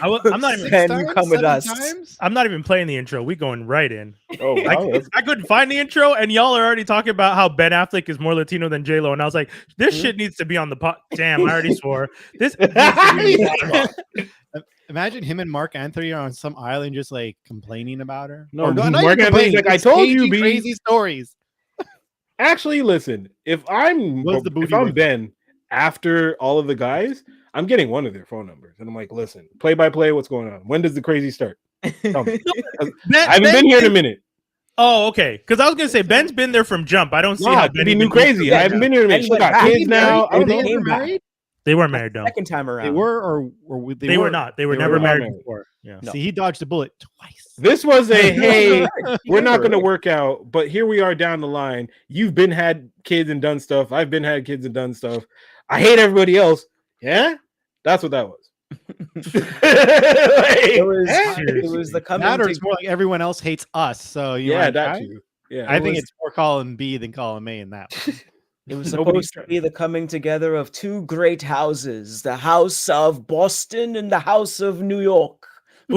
I'm not even. Then you come with us. I'm not even playing the intro. We going right in. Oh, wow. I couldn't find the intro, and y'all are already talking about how Ben Affleck is more Latino than J-Lo, and I was like, this shit needs to be on the pot. Damn, I already swore. This. Imagine him and Mark Anthony are on some island just like complaining about her. No, not Mark even Anthony's complaining, like, I just told you, staging B. crazy stories. Actually, listen, if I'm Ben, after all of the guys, I'm getting one of their phone numbers. And I'm like, listen, play by play, what's going on? When does the crazy start? Tell me. I haven't been here in a minute. Oh, okay. Because I was gonna say Ben's been there from jump. I don't see how Ben be new crazy. I haven't been here in a minute. She got kids now. I don't know. Married? They weren't married though. Second time around. They were, or they were not. They were never married before. Yeah. No. See, he dodged a bullet twice. This was a hey, we're not going to work out, but here we are down the line. You've been had kids and done stuff. I've been had kids and done stuff. I hate everybody else. Yeah, that's what that was. It was the coming. That, or it's more like everyone else hates us. So yeah, that too. Yeah, I think it's more column B than column A in that one. It was supposed to be the coming together of two great houses, the house of Boston and the house of New York. She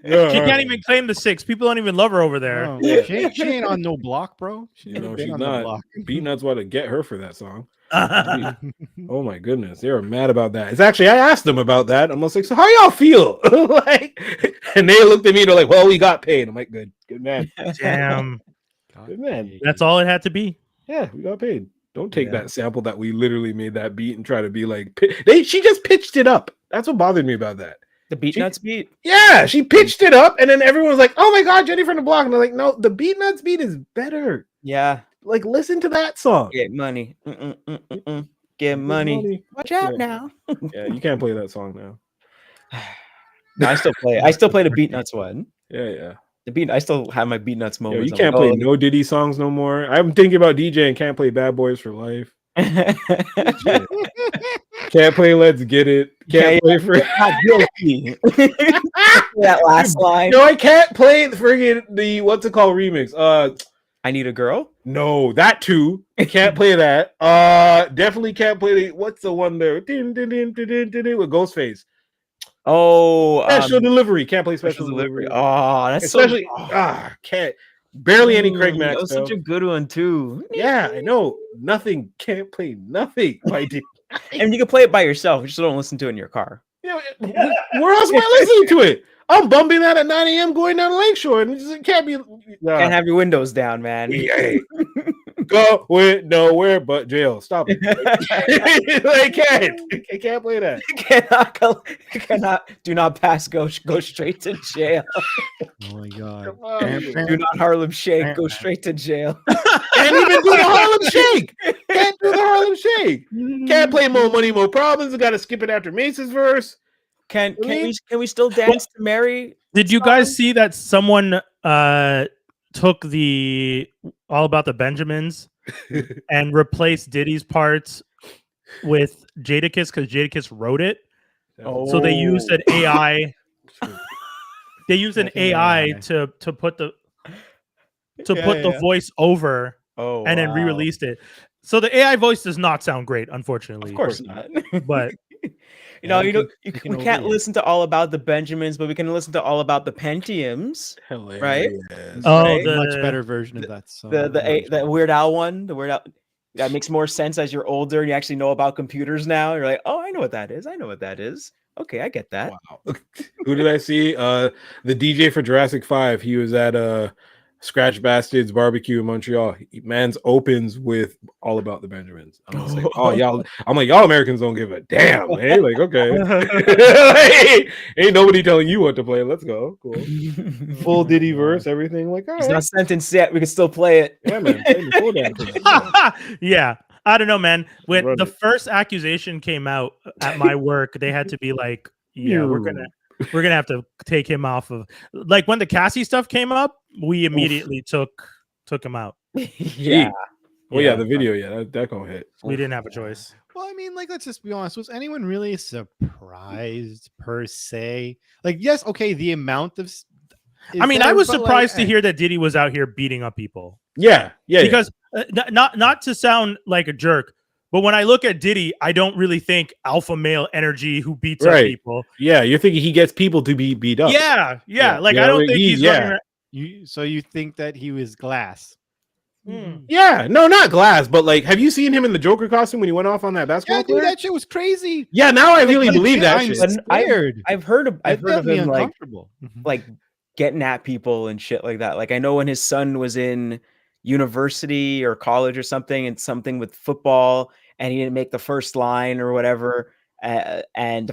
can't even claim the 6. People don't even love her over there. Oh, she ain't on no block, bro. She's not. Beatnuts want to get her for that song. Oh my goodness, they were mad about that. It's actually, I asked them about that. I'm like, so how y'all feel? And they looked at me. They're like, well, we got paid. I'm like, good man. Damn. Good man. That's all it had to be. Yeah, we got paid. Don't take that sample that we literally made that beat and try to be like, she just pitched it up. That's what bothered me about that. The Beatnuts beat? Yeah, she pitched it up, and then everyone was like, oh my God, Jenny from the Block. And they're like, no, the Beatnuts beat is better. Yeah. Like, listen to that song. Get money. Get money. Watch out now. Yeah, you can't play that song now. No, I still play it. I still play the Beatnuts one. Yeah. I still have my Beatnuts moments. You can't play no Diddy songs no more. I'm thinking about DJ and can't play Bad Boys for Life. Can't play Let's Get It. Can't play for guilty. That last line. No, I can't play the what's it called remix. I Need a Girl. No, that too. I can't play that. Definitely can't play what's the one there? With Ghostface. Oh, special delivery. Can't play special delivery. Oh, that's especially can't. Barely any Craig Max. That was such a good one too. Yeah, I know. Nothing. Can't play nothing. And you can play it by yourself. You just don't listen to it in your car. Yeah, where else am I listening to it? I'm bumping that at 9 a.m. going down the Lakeshore, and it can't be. Can't have your windows down, man. Yeah. Go with nowhere but jail. Stop it. I can't play that. Do not pass. Go straight to jail. Oh my God. Do not Harlem Shake. Go straight to jail. Can't even do the Harlem Shake. Can't do the Harlem Shake. Can't play More Money, More Problems. I got to skip it after Mace's verse. Can we still dance to Mary? Did you guys see that someone took the All About the Benjamins and replaced Diddy's parts with Jadakiss because Jadakiss wrote it? Oh. So they used an AI. They used an AI to put the voice over and then re-released it. So the AI voice does not sound great, unfortunately. Of course not. But we can't listen to All About the Benjamins, but we can listen to All About the Pentiums. Hilarious. Right? Oh, the much better version of that song. The Weird Al one. The Weird Al. That makes more sense as you're older and you actually know about computers now. You're like, oh, I know what that is. Okay, I get that. Wow. Who did I see? The DJ for Jurassic 5. He was at Scratch Bastards Barbecue in Montreal. Man's opens with All About the Benjamins. I'm just like, oh, y'all. I'm like, y'all Americans don't give a damn. Hey, like, okay. Ain't nobody telling you what to play. Let's go. Cool. Full Diddy verse, everything. Like, all right. It's not sentenced yet. We can still play it. Yeah, man. Play the full damn thing. Yeah. I don't know, man. When the first accusation came out at my work, they had to be like, yeah, we're gonna have to take him off of, like, when the Cassie stuff came up, we immediately took him out. Yeah. Well, yeah, the video, that gonna hit. We didn't have a choice. Well, I mean, like, let's just be honest. Was anyone really surprised per se? Like, yes, okay, the amount of. I mean, I was surprised to hear that Diddy was out here beating up people. Yeah. Because not to sound like a jerk, But when I look at Diddy, I don't really think alpha male energy who beats up people. Yeah, you're thinking he gets people to be beat up. Yeah. Like I don't think he's running around. So you think that he was glass? Yeah, no, not glass, but like, have you seen him in the Joker costume when he went off on that basketball player? Dude, that shit was crazy. Yeah, now I really believe that shit. I've heard of him like getting at people and shit like that. Like I know when his son was in university or college or something, and something with football, and he didn't make the first line or whatever, and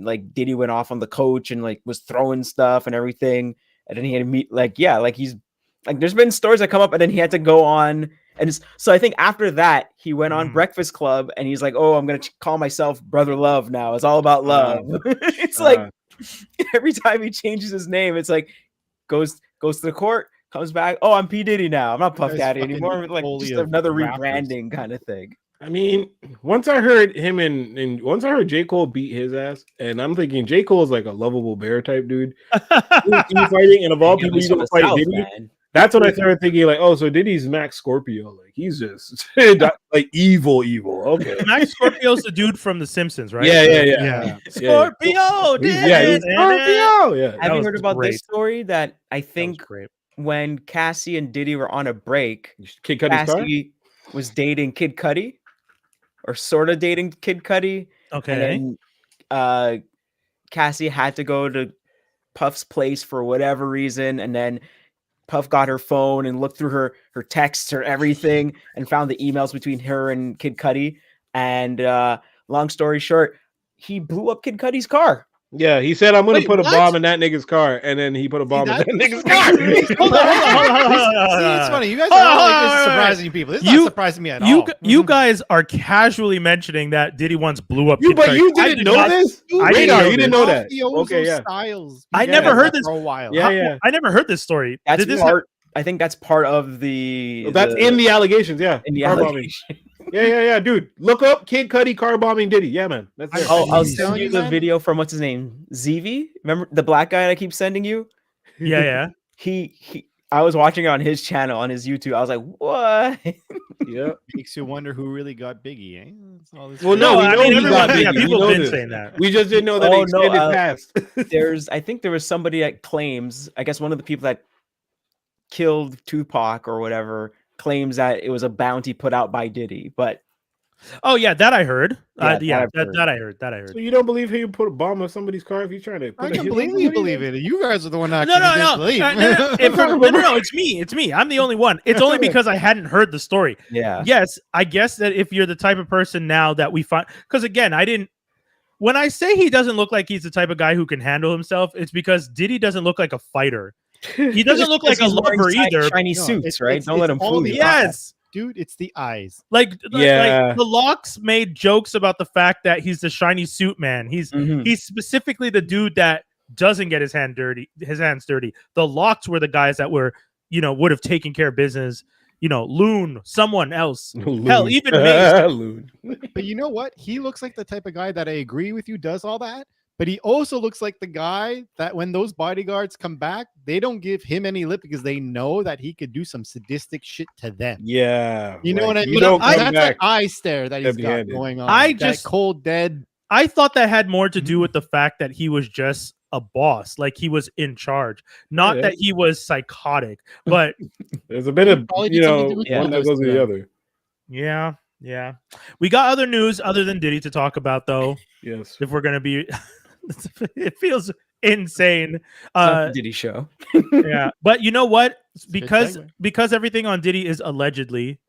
like Diddy went off on the coach and like was throwing stuff and everything, and then he had to meet he's like, there's been stories that come up, and then he had to go on. And so I think after that, he went on Breakfast Club, and he's like, oh, I'm going to call myself Brother Love now. It's all about love. It's like every time he changes his name, it's like goes to the court, comes back. Oh, I'm P. Diddy now. I'm not Puff Daddy anymore. Like just another rebranding kind of thing. I mean, once I heard him and once I heard J. Cole beat his ass, and I'm thinking J. Cole is like a lovable bear type dude. He's fighting, and of all people, you gonna fight Diddy. Man. That's when I started thinking, like, oh, so Diddy's Max Scorpio. Like, he's just like evil. Okay. Max Scorpio's the dude from The Simpsons, right? Yeah. Scorpio! He's Scorpio! Yeah. Have you heard about this story that I think when Cassie and Diddy were on a break, Kid Cudi's Cassie was dating Kid Cudi, or sort of dating Kid Cudi. Okay. And then Cassie had to go to Puff's place for whatever reason, and then Puff got her phone and looked through her texts or everything and found the emails between her and Kid Cudi. And long story short, he blew up Kid Cudi's car. Yeah, he said, I'm going to put a bomb in that nigga's car. And then he put a bomb in that nigga's car. Hold on. See, it's funny. You guys are like surprising people. This is not surprising me at all. You guys are casually mentioning that Diddy once blew up. But you didn't know this? Radar, you didn't know that. Okay, yeah. Styles. I never heard this for a while. Yeah. I never heard this story. I think that's part of the. That's in the allegations. Yeah. In the allegations. Yeah, dude. Look up Kid Cudi car bombing Diddy. Yeah, man. That's it. I'll send you the video from what's his name, ZV. Remember the black guy I keep sending you? Yeah. He. I was watching it on his channel on his YouTube. I was like, what? Yeah. Makes you wonder who really got Biggie, eh? Well, no, we know he got Biggie. People have been saying that. We just didn't know that extended past. I think there was somebody that claims, I guess one of the people that killed Tupac or whatever claims that it was a bounty put out by Diddy, but that I heard. That I heard. So you don't believe he would put a bomb on somebody's car if he's trying to? I completely believe it. You guys are the one that No. It's me. I'm the only one. It's only because I hadn't heard the story. Yeah. Yes, I guess that if you're the type of person now that we find, because again, when I say he doesn't look like he's the type of guy who can handle himself, it's because Diddy doesn't look like a fighter. He doesn't look like a lover either. Shiny suits, right? Don't let him fool you. Yes. Dude, it's the eyes. Like the Locks made jokes about the fact that he's the shiny suit man. He's specifically the dude that doesn't get his hands dirty. The Locks were the guys that were, would have taken care of business. Loon, someone else. Hell, even Loon. But you know what? He looks like the type of guy that I agree with you does all that. But he also looks like the guy that when those bodyguards come back, they don't give him any lip because they know that he could do some sadistic shit to them. Yeah. You know what I mean? That's that eye stare that he's got going on. That cold, dead. I thought that had more to do with the fact that he was just a boss, like he was in charge, not that he was psychotic. But there's a bit of, one that goes with the other. Yeah. We got other news other than Diddy to talk about, though. Yes. If we're going to be... It feels insane. Diddy show. Yeah, but you know what? Because everything on Diddy is allegedly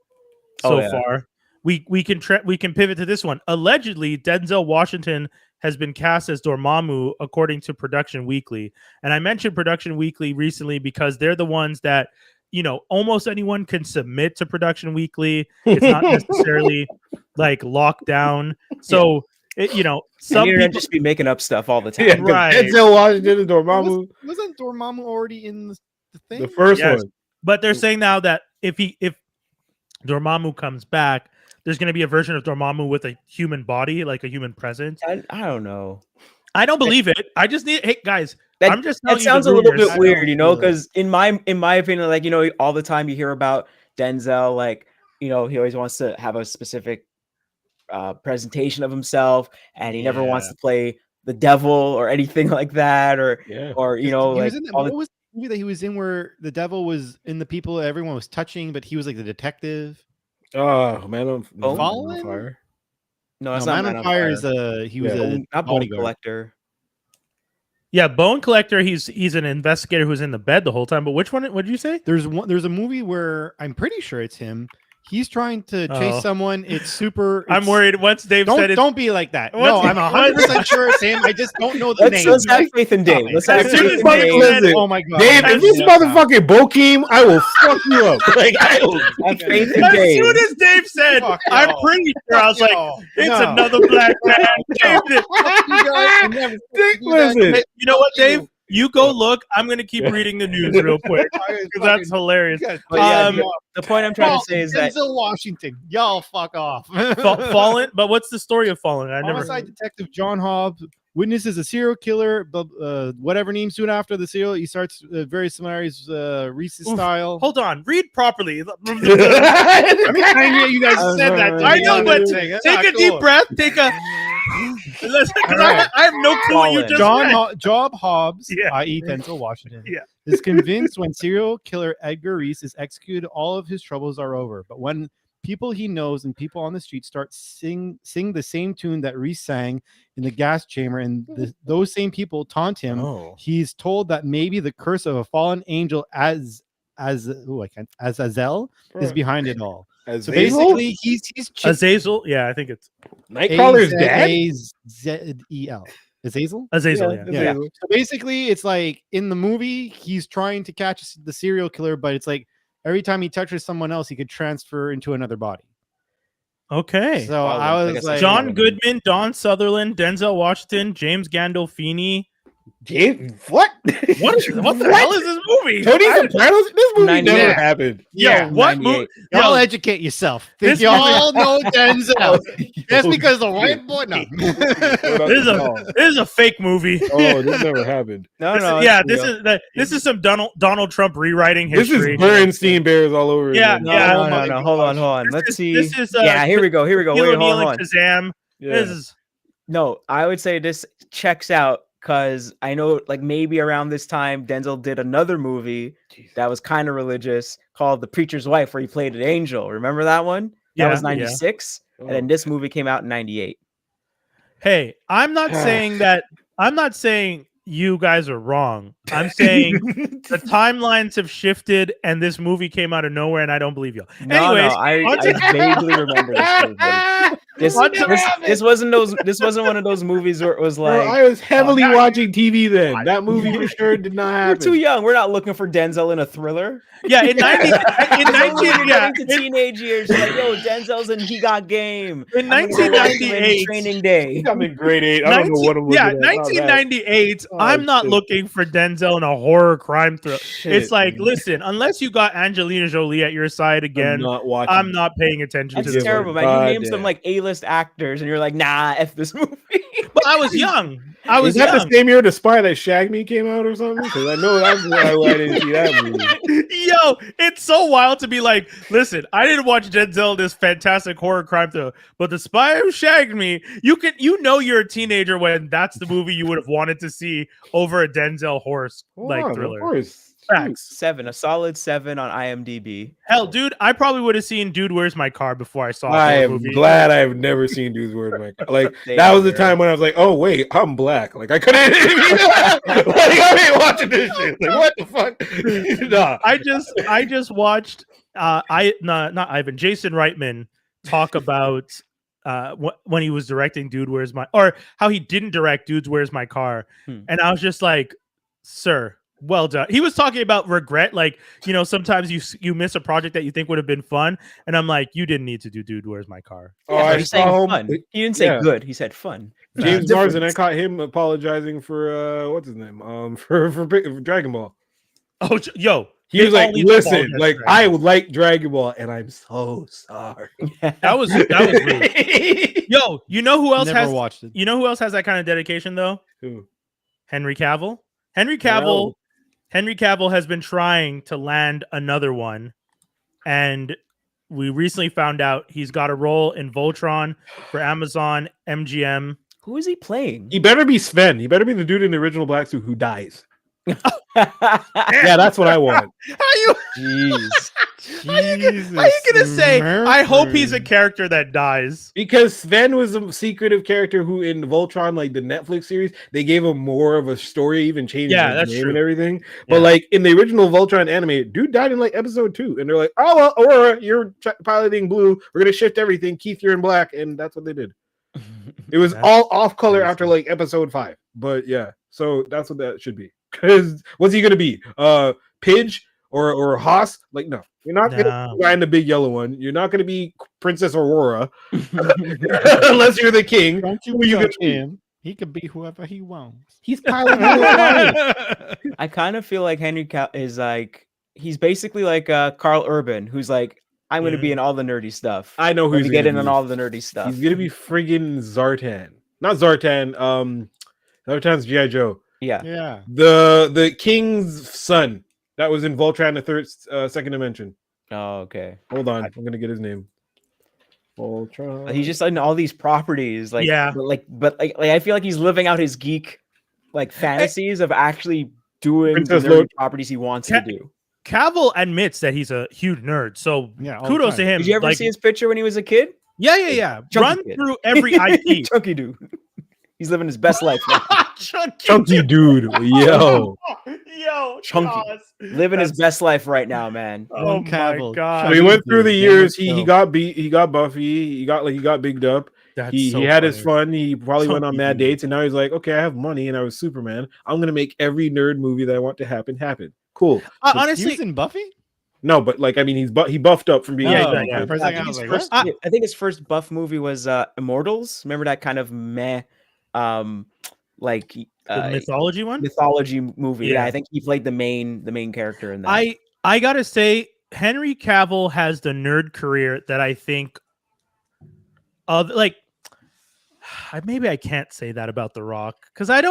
far, we can pivot to this one. Allegedly, Denzel Washington has been cast as Dormammu according to Production Weekly, and I mentioned Production Weekly recently because they're the ones that almost anyone can submit to Production Weekly. It's not necessarily like locked down. So. Some people just be making up stuff all the time. Yeah, right. Denzel Washington and Dormammu. Wasn't Dormammu already in the thing? The first one. But they're saying now that if Dormammu comes back, there's going to be a version of Dormammu with a human body, like a human presence. I don't know. I don't believe it. I just need. Hey guys, I'm just. That sounds a little bit weird, because in my opinion, like all the time you hear about Denzel, like he always wants to have a specific presentation of himself, and he never wants to play the devil or anything like that, or you know, he like was in what was the movie that he was in where the devil was in the people everyone was touching, but he was like the detective? Man on Fire. No, that's not Man on Fire. Is he was a not Bone Collector. Yeah, Bone Collector. He's an investigator who's in the bed the whole time. But which one? What did you say? There's a movie where I'm pretty sure it's him. He's trying to chase someone. It's super. I'm worried. Once Dave said it, don't be like that. No, I'm 100% sure it's him. I just don't know the name. Let's have faith in Dave. Let's have faith in Dave. Oh my god, Dave! If this motherfucking Bokeem, I will fuck you up. Like I will have faith in as Dave. Soon as Dave said, I'm pretty sure. I was like, it's another black man. Listen, you know what, Dave? You go look. I'm going to keep reading the news real quick because that's hilarious. The point I'm trying to say is that Denzel Washington, y'all fuck off. Fallen, but what's the story of Fallen? I never. Homicide detective John Hobbs witnesses a serial killer, whatever name soon after the serial. He starts very similar Reese's style. Hold on, read properly. I knew you guys said that. I know, but take a deep breath. Take a. Listen, I have no clue what you just said. Job Hobbs, i.e. Denzel Washington, is convinced when serial killer Edgar Reese is executed, all of his troubles are over. But when people he knows and people on the street start sing the same tune that Reese sang in the gas chamber, and those same people taunt him, he's told that maybe the curse of a fallen angel Azazel is behind it all. So basically, he's Azazel. Yeah, I think it's Nightcrawler's dad. Azel. Azazel. Azazel. Yeah. So basically, it's like in the movie, he's trying to catch the serial killer, but it's like every time he touches someone else, he could transfer into another body. Okay. So I was like, John Goodman, Don Sutherland, Denzel Washington, James Gandolfini. What? What the hell is this movie? Tony Sopranos? This movie never happened. Yeah, what movie? Y'all educate yourself. Y'all know Denzel. Just because the white boy. No. This is a fake movie. Oh, this never happened. This is some Donald Trump rewriting history. This is Bernstein Bears all over. Yeah, no. Hold on. Let's see. This is here we go. Wait, hold on. Shazam. This is I would say this checks out. Because I know, like, maybe around this time, Denzel did another movie that was kind of religious called The Preacher's Wife, where he played an angel. Remember that one? That was 96. And then this movie came out in 98. Hey, I'm not saying that. I'm not saying you guys are wrong. I'm saying the timelines have shifted and this movie came out of nowhere and I don't believe you. Anyways, I vaguely remember this movie. This wasn't one of those movies where it was like, I was heavily watching TV then. That movie for sure did not happen. We're too young. We're not looking for Denzel in a thriller. Yeah, in 19 into teenage years, you're like, yo, Denzel's in He Got Game. In 1998, Training Day. I'm in grade 8. I don't know what I'm looking at. 1998. I'm not looking for Denzel in a horror crime thriller. It's like, listen, unless you got Angelina Jolie at your side again, I'm not paying attention to this. It's terrible, man. You named some like A-list actors, and you're like, nah, F this movie. But I was young. Is that the same year The Spy That Shagged Me came out or something? Because I know that's why I didn't see that movie. Yo, it's so wild to be like, listen, I didn't watch Denzel in this fantastic horror crime thriller, but The Spy Who Shagged Me, you know you're a teenager when that's the movie you would have wanted to see over a Denzel horror thriller. Of course. Facts. A solid 7 on IMDb. Hell, dude, I probably would have seen Dude, Where's My Car before I saw I am glad I've never seen Dude's Where's My Car. Like, that was the time when I was like, oh, wait, I'm black. Like, I couldn't I ain't watching this shit. Like, what the fuck? Nah. I just watched not Ivan, Jason Reitman talk about when he was directing Dude, Where's My, or how he didn't direct Dude's Where's My Car. And I was just like, sir, well done. He was talking about regret, like, you know, sometimes you miss a project that you think would have been fun, and I'm like, you didn't need to do Dude, Where's My Car? He's saying fun. He didn't say good. He said fun. James Marsden, I caught him apologizing for what's his name? For Dragon Ball. Oh, yo, he was like, listen, like, I would like Dragon Ball, and I'm so sorry. That was rude. Yo, you know who else Never watched it. You know who else has that kind of dedication though? Who? Henry Cavill. Henry Cavill has been trying to land another one, and we recently found out he's got a role in Voltron for Amazon MGM. Who is he playing? He better be Sven. He better be the dude in the original black suit who dies. Yeah, that's what I want. Jeez. How you gonna say? I hope he's a character that dies. Because Sven was a secretive character who in Voltron, like the Netflix series, they gave him more of a story, even changed his name and everything. But like in the original Voltron anime, dude died in like episode 2, and they're like, "Oh well, Aurora, you're piloting blue. We're gonna shift everything. Keith, you're in black," and that's what they did. It was all off color after like episode 5. But yeah, so that's what that should be. Because what's he gonna be? Pidge or Haas? Like, no, you're not gonna be the guy in the big yellow one. You're not gonna be Princess Aurora unless you're the king. Don't you judge him? He could be whoever he wants. He's piloting the I kind of feel like Henry is like he's basically like Carl Urban, who's like, I'm gonna be in all the nerdy stuff. I know who's gonna get in on all the nerdy stuff. He's gonna be friggin' Zartan. Not Zartan. Zartan's G.I. Joe. Yeah. The king's son that was in Voltron, the second dimension. Oh, okay. Hold on, I'm gonna get his name. Voltron. He's just in all these properties, like but I feel like he's living out his geek like fantasies of actually doing the nerdy properties he wants to do. Cavill admits that he's a huge nerd, so kudos to him. Did you ever see his picture when he was a kid? Yeah. Run through every IP. Chunky dude. He's living his best life now. Chunky dude. Yo. Chunky. Living his best life right now, man. Oh my god. So he went through the years. He got beat. He got Buffy. He got bigged up. He had his fun. He probably went on mad dates, and now he's like, okay, I have money, and I was Superman. I'm gonna make every nerd movie that I want to happen. Cool. Honestly, he was in Buffy. No, but like I mean, he buffed up from being. I think his first buff movie was Immortals. Remember that kind of meh, like the mythology one, mythology movie. Yeah, I think he played the main character in that. I gotta say, Henry Cavill has the nerd career that I think of. Like, maybe I can't say that about The Rock because I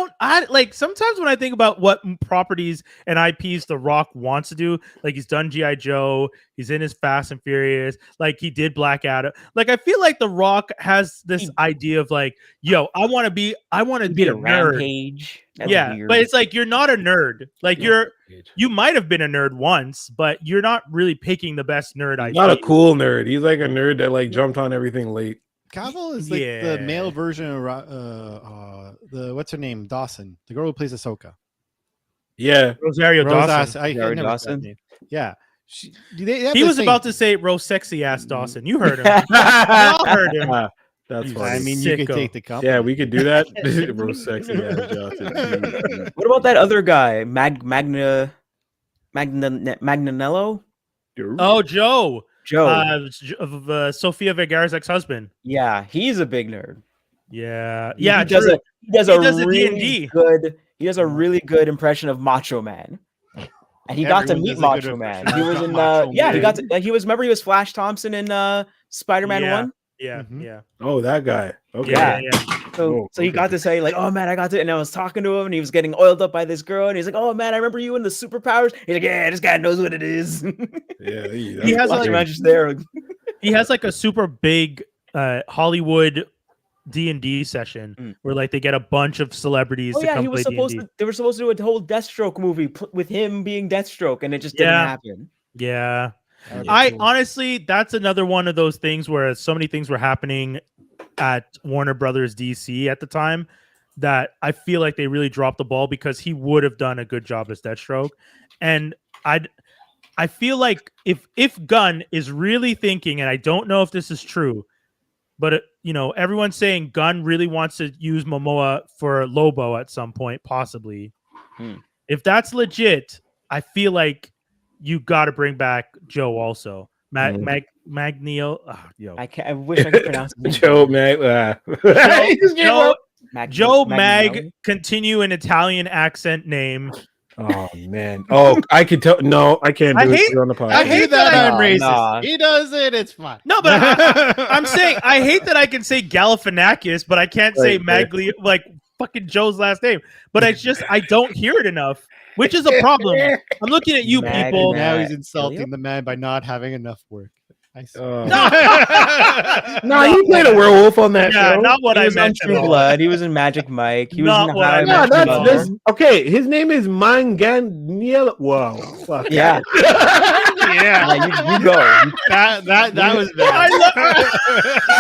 like sometimes when I think about what properties and IPs The Rock wants to do, like he's done G.I. Joe, he's in his Fast and Furious, like he did Black Adam. Like I feel like The Rock has this idea of like, yo, I want to be a nerd. Rampage. That's weird. But it's like you're not a nerd. Like you might have been a nerd once, but you're not really picking the best nerd. He's not a cool nerd. He's like a nerd that like jumped on everything late. Cavill is like the male version of the what's her name, Dawson, the girl who plays Ahsoka. Yeah, Rosario Dawson. Dawson. Yeah, he was about to say Rose sexy ass Dawson. You heard him. I heard him. That's funny. I mean, you could take the company. Yeah, we could do that. Rose sexy ass Dawson. What about that other guy, Magnanello? Oh, Joe. Sofia Vergara's ex-husband. Yeah, he's a big nerd. Yeah, he does a really good impression of Macho Man. And he got to meet Macho Man. He was in remember he was Flash Thompson in Spider-Man 1? Yeah. Oh, that guy. Okay. Yeah. So he got to say like, oh man, I got to, and I was talking to him, and he was getting oiled up by this girl, and he's like, oh man, I remember you in the superpowers. He's like, yeah, this guy knows what it is. Yeah, he has he has like a super big Hollywood D&D session where like they get a bunch of celebrities to come play D&D. They were supposed to do a whole Deathstroke movie with him being Deathstroke, and it just didn't happen. Yeah. Honestly, that's another one of those things where so many things were happening at Warner Brothers DC at the time that I feel like they really dropped the ball because he would have done a good job as Deathstroke. And I feel like if Gunn is really thinking, and I don't know if this is true, but everyone's saying Gunn really wants to use Momoa for Lobo at some point, possibly. If that's legit, I feel like you got to bring back Joe also. Magnio. I wish I could pronounce it. Joe Mag. Continue an Italian accent name. Oh man. Oh, I can tell. No, I can't do it on the podcast. I hate that I'm racist. He does it. It's fine. No, but I'm saying I hate that I can say Galifianakis, but I can't say Magli like fucking Joe's last name. But I don't hear it enough. Which is a problem. I'm looking at you people. Now he's insulting the man by not having enough work. No, he played a werewolf on that Yeah, show. not what He I was on meant. at True all. Blood. He was in Magic Mike. He was Not in what How I I meant Met at Your all. that's Mother. okay. His name is Manganiel. Whoa, fuck Yeah. Yeah, You go. that was bad.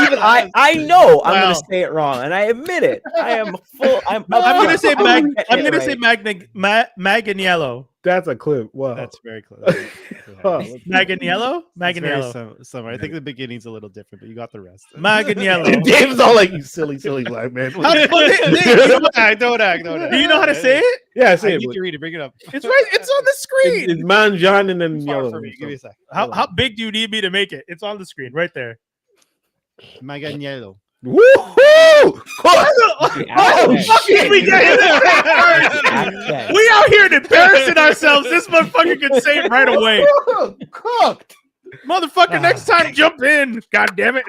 Even I know I'm Wow. gonna say it wrong, and I admit it. I'm I'm gonna say Maganiello. Maganiello. That's a clip. Wow. That's very close. Oh, Maganiello? It's very Maganiello. similar. I think the beginning's a little different, but you got the rest. Maganiello. Dave's all like, you silly black man. Don't act. Don't act. Do you know how to say it? Yeah, I say it. need to read it. Bring it up. It's right. It's on the screen. It's Manjan and then Far yellow. from me. Give me a sec. How big do you need me to make it? It's on the screen right there. Maganiello. Woohoo! Oh, shit, we get it. We out here embarrassing ourselves. This motherfucker can say it right away. Cooked. Motherfucker, next time jump in. God damn it.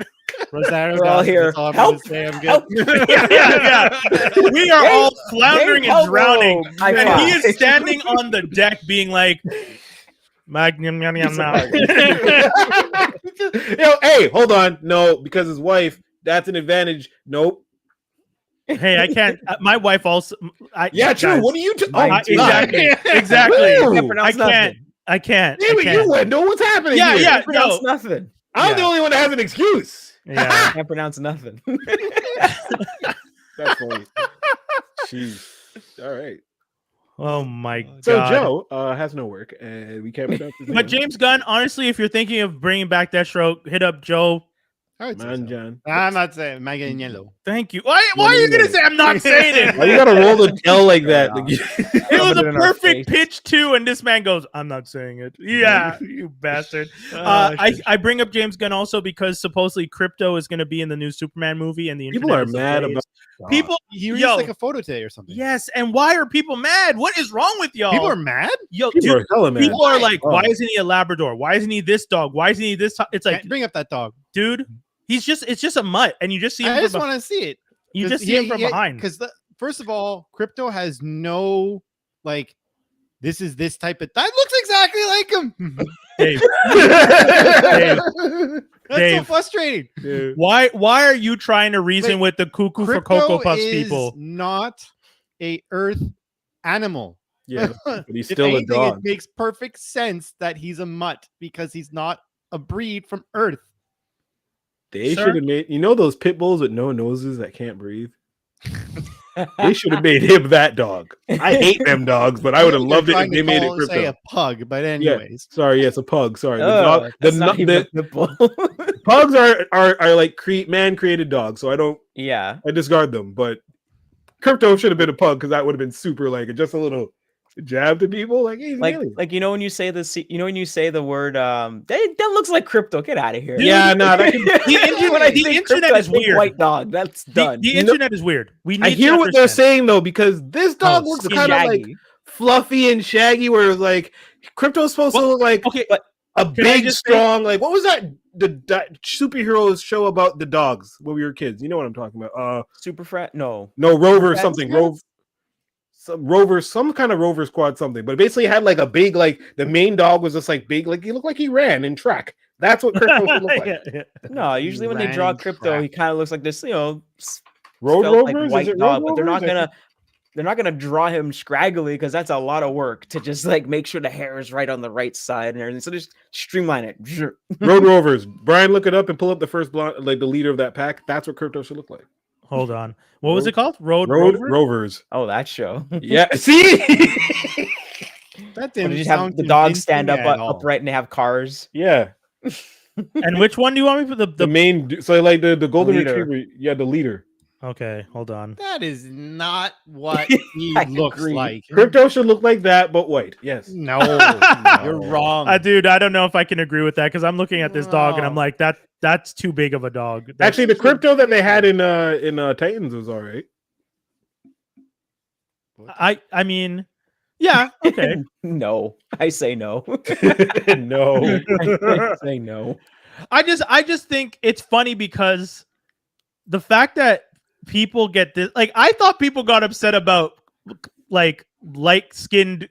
Rosario, We're all here. That's all I'm Help. gonna say. I'm good. Help. Yeah. We are all floundering Dave, and drowning. high And he five. is standing on the deck being like, Magnum, yum, yum, yum. Hey, hold on. No, because his wife, that's an advantage. Nope. Hey, I can't. My wife also. Yeah, true. guys, What are you exactly. Can't I pronounce can't. I can't. Damn it, you Wendell. What's happening Yeah, here? yeah. Pronounce nothing. I'm the only one that has an excuse. Yeah. Can't pronounce nothing. That's funny. Jeez. All right. Oh my god. So Joe has no work, and we can't pronounce his name. But James Gunn, honestly, if you're thinking of bringing back Deathstroke, hit up Joe. I would say so. Manjan. I'm not saying Maganiello. Thank you. Why are you gonna say I'm not saying it? Why you gotta roll the L like that? Like, It was a it in our perfect pitch too, and this man goes, "I'm not saying it." Yeah, you bastard. I bring up James Gunn also because supposedly Crypto is going to be in the new Superman movie, and the people internet are is mad ablaze. about People. He released like a photo today or something. Yes, and why are people mad? What is wrong with y'all? People are mad. Yo, people dude, are hella mad. people are like, Oh. why isn't he a Labrador? Why isn't he this dog? Why isn't he this? It's like, Bring up that dog. dude, it's just a mutt, and you just see him. I just want to see it. You just see him from behind. Because first of all, Crypto has no like. This is this type of. That looks exactly like him. Dave, That's Dave. so frustrating. Dude. why are you trying to reason with the cuckoo for Cocoa Puffs is people? not a Earth animal. Yeah, but he's If still a anything, dog. It makes perfect sense that he's a mutt because he's not a breed from Earth. They Sir? should have made those pit bulls with no noses that can't breathe. They should have made him that dog. I hate them dogs, but I would have loved it if they made it Say Crypto. a pug, but anyways, Sorry, yes, a pug. Sorry, Oh, the that's not even a nipple. pugs are like man created dogs, so Yeah. I discard them. But Crypto should have been a pug because that would have been super like just a little jab to people. Like, hey, he's an alien. Like you know when you say the word that looks like Crypto. Get out of here. Yeah, no, that could, The internet is weird. White dog. That's done. The internet is weird. We need I hear to what they're understand. saying though, because this dog looks Skinny kind of like Shaggy. fluffy and shaggy, where like Crypto's supposed to look like Okay, a I big, just say- strong. Like what was that? That superheroes show about the dogs when we were kids. You know what I'm talking about? Super frat? No. No, Rover Fat something. Squads? Some kind of Rover squad something. But it basically had like a big, like the main dog was just like big, like he looked like he ran in track. That's what Crypto should look like. Yeah. No, usually when they draw Ran Crypto, track. he kind of looks like this, Road felt Rovers, like is white it dog, Road but they're not Rovers? gonna draw him scraggly because that's a lot of work to just like make sure the hair is right on the right side and everything. So just streamline it. Road Rovers. Brian, look it up and pull up the first blonde, like the leader of that pack. That's what Crypto should look like. Hold on. What was it called? Road Rover? Rover? Rovers. Oh, that show. Yeah. See? that Or didn't they just have sound the dogs stand convincing up at all. upright and they have cars. Yeah. And which one do you want me for The main, so like the golden leader. retriever. Yeah, the leader. Okay, hold on. That is not what he I looks agree. like. Crypto should look like that, but white. Yes. No, you're wrong. Dude, I don't know if I can agree with that because I'm looking at this dog and I'm No. like, that's too big of a dog. That's- Actually, the Crypto that they had in Titans was all right. I mean, yeah, okay. No, I say no. No. I say no. I just think it's funny because the fact that people get this, like, I thought people got upset about like light-skinned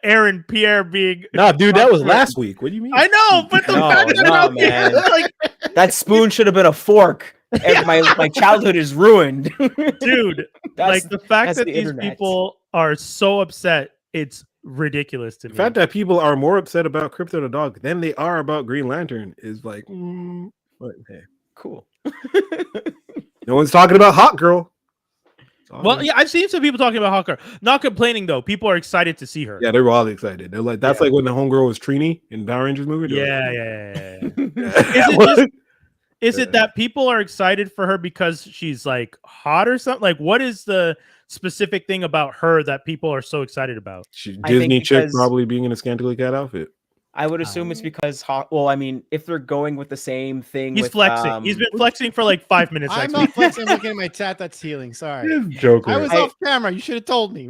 Aaron Pierre being. Nah, dude, that was last week. What do you mean? I know, but the fact that man. like, that spoon should have been a fork. My childhood is ruined, dude. Like the fact that these internet. people are so upset, it's ridiculous to me. The fact that people are more upset about Crypto the Dog than they are about Green Lantern is like, but hey, cool. No one's talking about Hot Girl. Well, yeah, I've seen some people talking about Hawker. Not complaining though. People are excited to see her. Yeah, they're all excited. They're like, that's like when the homegirl was Trini in Power Rangers movie. Yeah. Like, Is it that people are excited for her because she's like hot or something? Like, what is the specific thing about her that people are so excited about? Disney chick probably being in a scantily cat outfit. I would assume it's because well, I mean, if they're going with the same thing, he's flexing. He's been flexing for like 5 minutes. I'm not flexing. I'm looking at my chat that's healing. Sorry, Joker. I was off camera. You should have told me.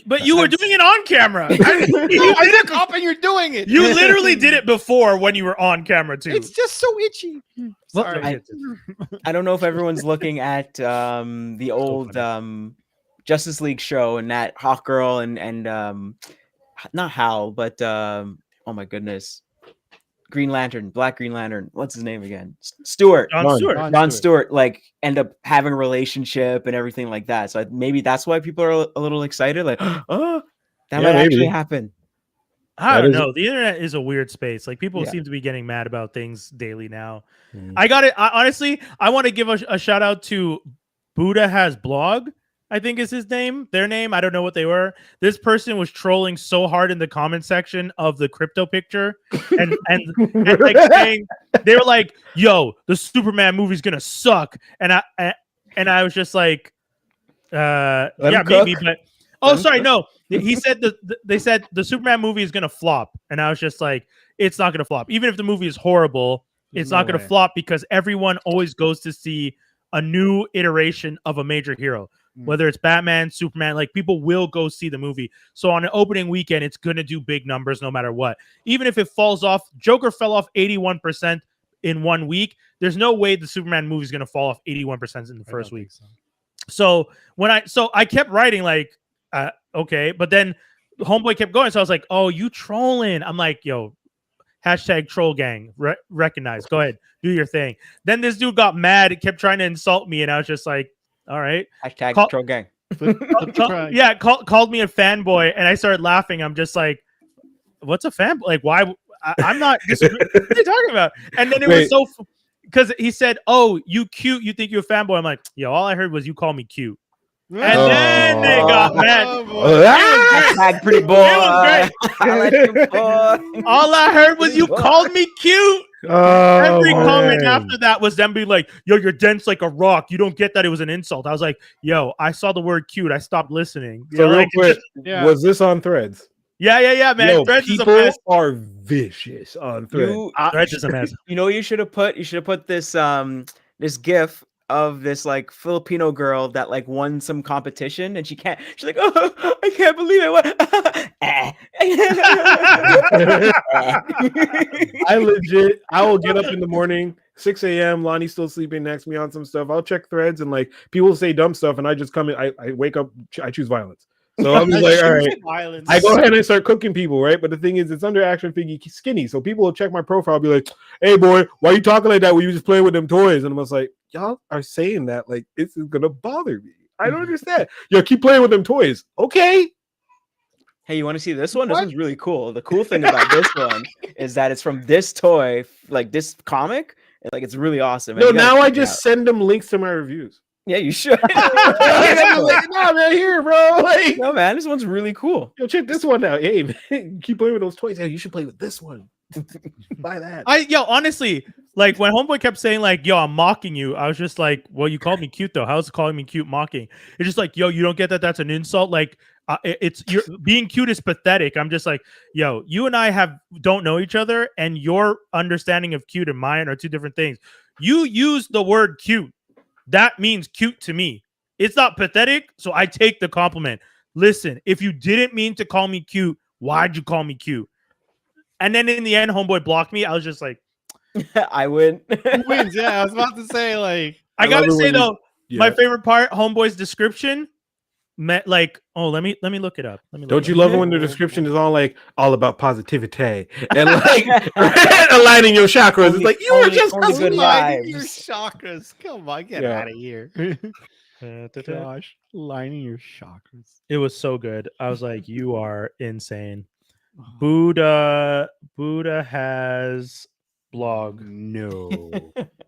But you were doing it on camera. I did it up and you're doing it. You literally did it before when you were on camera too. It's just so itchy. Sorry. I don't know if everyone's looking at the old Justice League show and that Hawk Girl and not Hal, but oh my goodness, Black Green Lantern. What's his name again? John Stewart. Like end up having a relationship and everything like that. So maybe that's why people are a little excited. Like, oh, that might actually happen. I don't know. The internet is a weird space. Like people seem to be getting mad about things daily now. I got it. Honestly, I want to give a shout out to Buddha Has Blog. I think is his name, their name. I don't know what they were. This person was trolling so hard in the comment section of the crypto picture and like saying, they were like, yo, the Superman movie's gonna suck. And I was just like, yeah, maybe, but no. He said they said the Superman movie is gonna flop. And I was just like, it's not gonna flop. Even if the movie is horrible, it's not gonna flop because everyone always goes to see a new iteration of a major hero. Whether it's Batman, Superman, like people will go see the movie. So on an opening weekend, it's going to do big numbers no matter what. Even if it falls off, Joker fell off 81% in 1 week. There's no way the Superman movie is going to fall off 81% in the first week. So I kept writing like, okay, but then Homeboy kept going. So I was like, oh, you trolling. I'm like, yo, hashtag troll gang, recognize. Go ahead, do your thing. Then this dude got mad. It kept trying to insult me. And I was just like, all right. Hashtag troll gang. Called me a fanboy, and I started laughing. I'm just like, what's a fanboy? Like, why? I'm not. What are you talking about? And then it was so because he said, "Oh, you cute. You think you're a fanboy?" I'm like, yo, all I heard was you call me cute. And then they got mad. Hashtag pretty boy. It was great. All I heard was you called me cute. Every comment after that was them being like, yo, you're dense like a rock. You don't get that it was an insult. I was like, yo, I saw the word cute. I stopped listening. So real quick, was this on Threads? Yeah, man. Yo, Threads people is a mess. are vicious on Threads. Threads is a mess. You know, you should have put this this GIF of this like Filipino girl that like won some competition and she's like, oh, I can't believe it. I will get up in the morning, 6 a.m. Lonnie's still sleeping next to me on some stuff. I'll check Threads and like people say dumb stuff and I just come in. I wake up, I choose violence. So I'm just like, all right. Violence. I go ahead and start cooking people, right? But the thing is, it's under Action Figure Skinny. So people will check my profile, be like, hey, boy, why are you talking like that when you just playing with them toys? And I was like, y'all are saying that like this is going to bother me. I don't understand. Yo, keep playing with them toys. Okay. Hey, you want to see this one? This one's really cool. The cool thing about this one is that it's from this toy, like this comic. Like it's really awesome. No, now I just send them links to my reviews. Yeah, you should. No, man, here, bro. Like, no, man, this one's really cool. Yo, check this one out. Hey, man, keep playing with those toys. Hey, you should play with this one. Buy that. Honestly, like when Homeboy kept saying like, yo, I'm mocking you, I was just like, well, you called me cute though. How's calling me cute mocking? It's just like, yo, you don't get that that's an insult. Like you're being cute is pathetic. I'm just like, yo, you and I don't know each other, and your understanding of cute and mine are two different things. You use the word cute. That means cute to me. It's not pathetic, so I take the compliment. Listen, if you didn't mean to call me cute, why'd you call me cute? And then in the end, Homeboy blocked me. I was just like, I win. Who wins? Yeah, I was about to say, like, I gotta say though, my favorite part, Homeboy's description. Like, oh, let me look it up. Don't you love it when the description is all about positivity and like aligning your chakras? It's like you were just only good lining your vibes. chakras. Come on, get Yeah. out of here. Gosh, lining your chakras. It was so good. I was like, you are insane. Buddha has blog. No,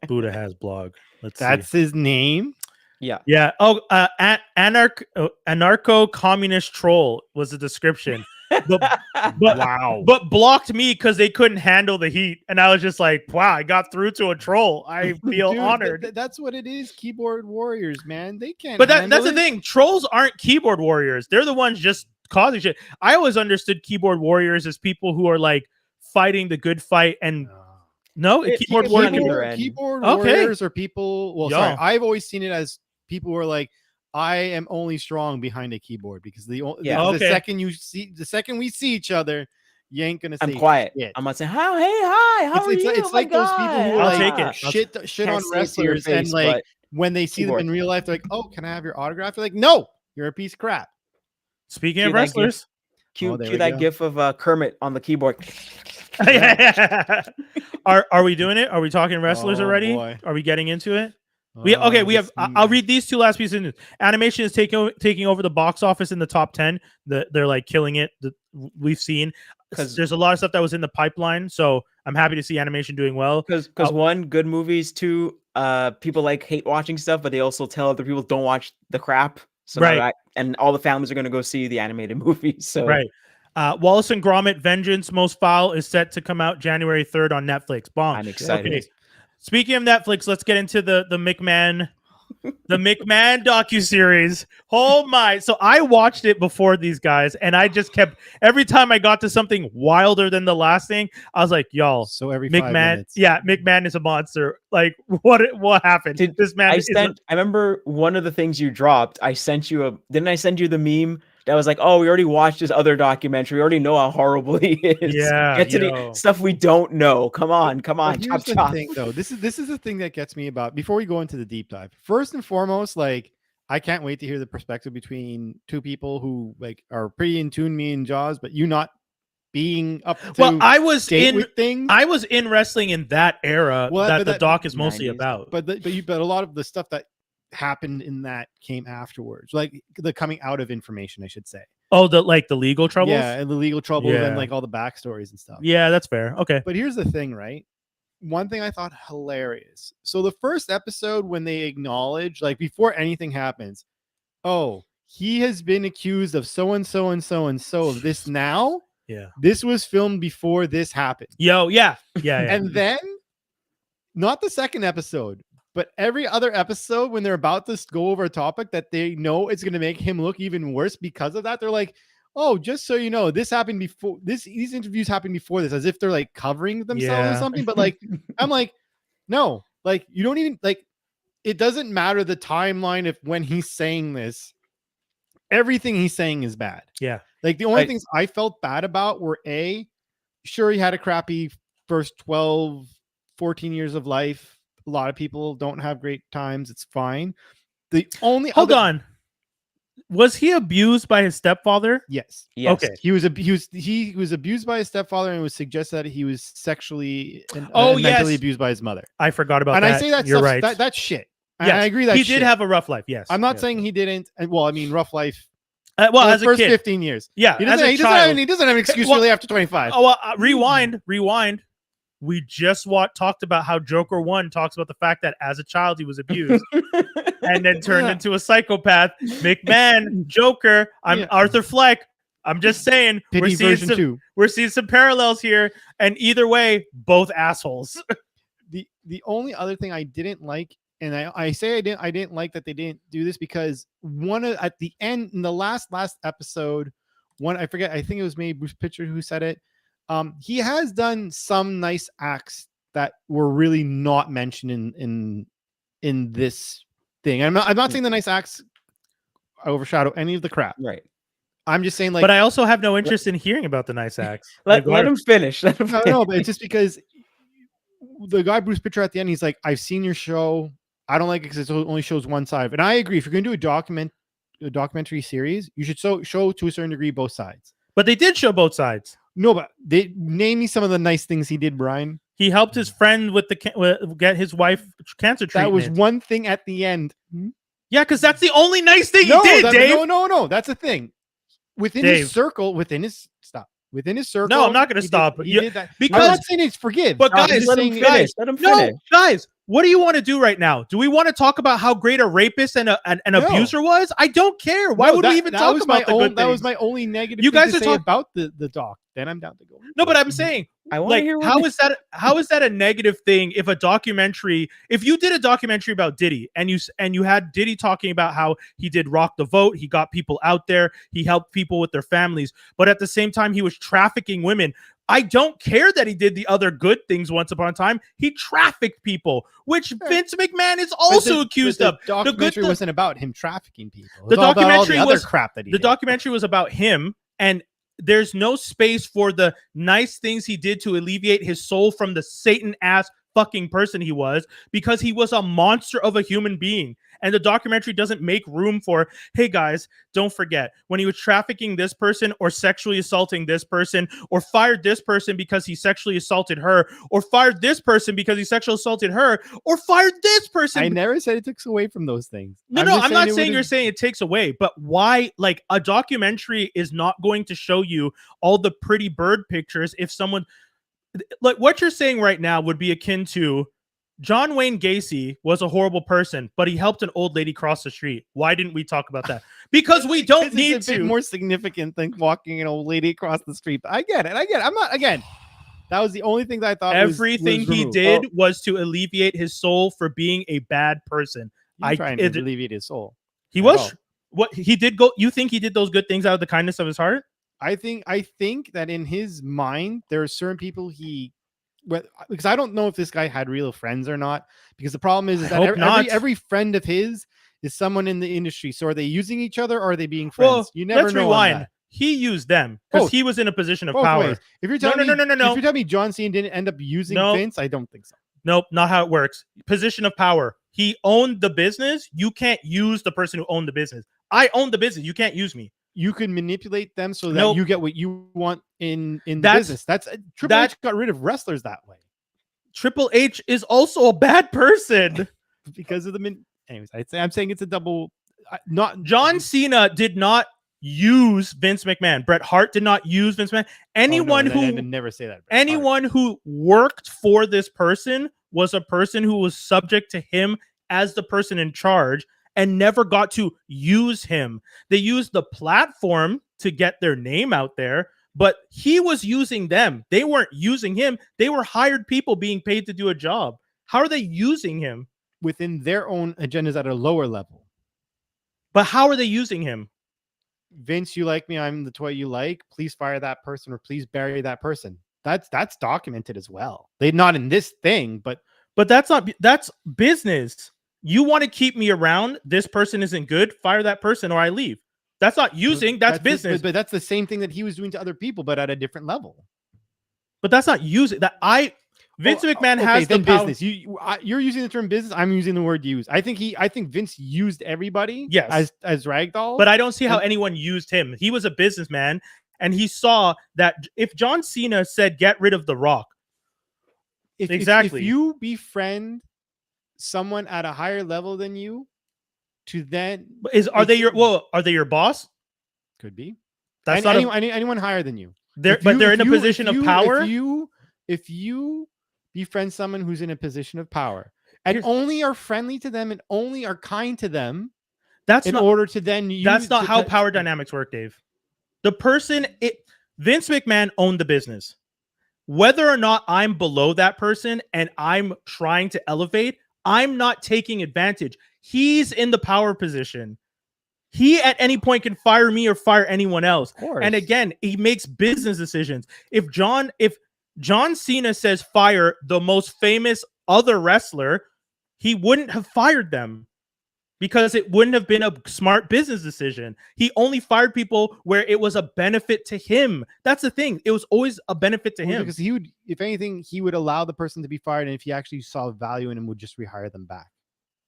Buddha has blog. Let's that's see. his name. Yeah. Oh, anarcho communist troll was the description. But Wow. but blocked me because they couldn't handle the heat, and I was just like, wow, I got through to a troll. I feel Dude, honored. that's what it is. Keyboard warriors, man. They can't. But handle that's the it. thing. Trolls aren't keyboard warriors. They're the ones just causing shit. I always understood keyboard warriors as people who are like fighting the good fight. And no, keyboard warriors. Keyboard Okay. warriors are people. Well, sorry, I've always seen it as people who are like, I am only strong behind a keyboard because the second we see each other, you ain't gonna say I'm quiet. shit. I'm not saying, hi, how are you? It's like those people who I'll like take it. shit Can't on say it to your wrestlers face, and like but when they see keyboard. them in real life, they're like, "Oh, can I have your autograph?" They're like, "No, you're a piece of crap." Speaking Cue of that wrestlers, Cue there we that go. gif of Kermit on the keyboard. are we doing it? Are we talking wrestlers Oh, already? boy. Have it? We have. I'll read these two last pieces of news. Animation is taking over the box office in the top 10. They're like killing it. We've seen because there's a lot of stuff that was in the pipeline. So I'm happy to see animation doing well. Because one, good movies. Two, people like hate watching stuff, but they also tell other people don't watch the crap. So right, and all the families are going to go see the animated movies. So right. Wallace and Gromit: Vengeance Most Foul is set to come out January 3rd on Netflix. Bomb. I'm excited. Okay. Speaking of Netflix, let's get into the McMahon docuseries. Oh my. So I watched it before these guys, and I just kept, every time I got to something wilder than the last thing, I was like, y'all, So every 5 McMahon, minutes. McMahon is a monster. Like, what happened? This man I remember one of the things you dropped, didn't I send you the meme that was like, oh, we already watched this other documentary. We already know how horrible he is. Yeah. Get to the stuff we don't know. Come on. But here's the thing, though. This is the thing that gets me about before we go into the deep dive. First and foremost, like I can't wait to hear the perspective between two people who like are pretty in tune, me and Jaws, but you not being up to I was with things. I was in wrestling in that era that the doc is 90s. mostly about. But a lot of the stuff that happened in that came afterwards, like the coming out of information, I should say. Oh, the legal troubles? Yeah, and the legal troubles Yeah. and like all the backstories and stuff. Yeah, that's fair. Okay. But here's the thing, right? One thing I thought hilarious. So the first episode, when they acknowledge, like before anything happens, oh, he has been accused of so and so and so and so of this now. Yeah. This was filmed before this happened. Yeah. And then, not the second episode, but every other episode when they're about to go over a topic that they know it's going to make him look even worse because of that, they're like, oh, just so you know, this happened before these interviews happened before this, as if they're like covering themselves or something. But like, I'm like, no, like you don't even like, it doesn't matter the timeline if when he's saying this, everything he's saying is bad. Yeah. Like the only things I felt bad about were sure, he had a crappy first 12, 14 years of life. A lot of people don't have great times. It's fine. The only Hold on. Was he abused by his stepfather? Yes. Okay. He was abused by his stepfather, and it was suggested that he was sexually and mentally abused by his mother. I forgot about that. And I say that you're right. That's shit. Yes. I agree that he did have a rough life. Yes. I'm not saying he didn't. Well, I mean, rough life. As a first kid. 15 years. Yeah. He doesn't have an excuse really after 25. Oh, rewind. We just talked about how Joker 1 talks about the fact that as a child he was abused and then turned into a psychopath. McMahon, Joker, Arthur Fleck. I'm just saying we're seeing some parallels here, and either way, both assholes. The only other thing I didn't like, and I say I didn't like that they didn't do this, because at the end in the last episode, I forget, I think it was maybe Bruce Pitcher who said it. He has done some nice acts that were really not mentioned in this thing. I'm not saying the nice acts overshadow any of the crap. Right. I'm just saying, like, but I also have no interest in hearing about the nice acts. Let him finish. No, but it's just because the guy Bruce Pitcher at the end, he's like, I've seen your show. I don't like it because it only shows one side. And I agree. If you're going to do a documentary series, you should show to a certain degree both sides. But they did show both sides. No, but they name me some of the nice things he did, Brian. He helped his friend with get his wife cancer treatment. That was one thing at the end. Yeah, because that's the only nice thing he did, Dave. No. That's the thing. Within his circle, within his circle. No, I'm not going to stop. He did that. Because I'm not saying it's forgive. But guys, let him finish. Let him finish. No, guys, what do you want to do right now? Do we want to talk about how great a rapist and an abuser was? I don't care. Why would we even talk about the good things? That was my only negative you guys thing are to say about the doc. Then I'm down to go. No, but I'm saying, I want to hear how is that a negative thing if you did a documentary about Diddy and you had Diddy talking about how he did rock the vote, he got people out there, he helped people with their families, but at the same time he was trafficking women. I don't care that he did the other good things once upon a time. He trafficked people, which Vince McMahon is also accused of. The documentary wasn't about him trafficking people. The documentary was crap that he the documentary was about him, and there's no space for the nice things he did to alleviate his soul from the Satan ass fucking person he was, because he was a monster of a human being. And the documentary doesn't make room for, hey guys, don't forget when he was trafficking this person or sexually assaulting this person or fired this person because he sexually assaulted her or fired this person because he sexually assaulted her or fired this person. I never said it takes away from those things. I'm not saying you're saying it takes away, but why? Like, a documentary is not going to show you all the pretty bird pictures. If someone, like what you're saying right now would be akin to John Wayne Gacy was a horrible person, but he helped an old lady cross the street. Why didn't we talk about that? Because we don't need to. It's a bit more significant than walking an old lady across the street. But I get it. I'm not, again, that was the only thing that I thought everything was he did was to alleviate his soul for being a bad person. Trying to alleviate his soul. He was what he did. You think he did those good things out of the kindness of his heart? I think that in his mind, there are certain people because I don't know if this guy had real friends or not. Because the problem is that every friend of his is someone in the industry. So are they using each other or are they being friends? Well, you never let's know. Rewind. He used them because he was in a position of power. Ways. If you're telling me, if you're telling me John Cena didn't end up using Vince, I don't think so. Nope, not how it works. Position of power. He owned the business. You can't use the person who owned the business. I own the business. You can't use me. You can manipulate them so that you get what you want in the business. That's Triple H got rid of wrestlers that way. Triple H is also a bad person because of the anyways. I'm saying it's a double. John Cena did not use Vince McMahon. Bret Hart did not use Vince McMahon. Anyone who never say that. Anyone who worked for this person was a person who was subject to him as the person in charge, and never got to use him. They used the platform to get their name out there, but he was using them. They weren't using him. They were hired people being paid to do a job. How are they using him? Within their own agendas at a lower level. But how are they using him? Vince, you like me, I'm the toy you like. Please fire that person or please bury that person. That's documented as well. They're not in this thing, but that's business. You want to keep me around? This person isn't good. Fire that person or I leave. That's not using. That's business. But that's the same thing that he was doing to other people, but at a different level. But that's not using. Vince McMahon has the power. Business. You're using the term business. I'm using the word use. I think Vince used everybody. Yes. as ragdolls. But I don't see how anyone used him. He was a businessman, and he saw that if John Cena said, "Get rid of The Rock," if you befriend someone at a higher level than you, are they your boss? Could be. That's not anyone higher than you. They're in a position of power. If you befriend someone who's in a position of power and only are friendly to them and only are kind to them, that's not how power dynamics work, Dave. Vince McMahon owned the business. Whether or not I'm below that person and I'm trying to elevate, I'm not taking advantage. He's in the power position. He at any point can fire me or fire anyone else. And again, he makes business decisions. If John Cena says fire the most famous other wrestler, he wouldn't have fired them because it wouldn't have been a smart business decision. He only fired people where it was a benefit to him. That's the thing. It was always a benefit to him. Because he would, if anything, he would allow the person to be fired. And if he actually saw value in him, would just rehire them back.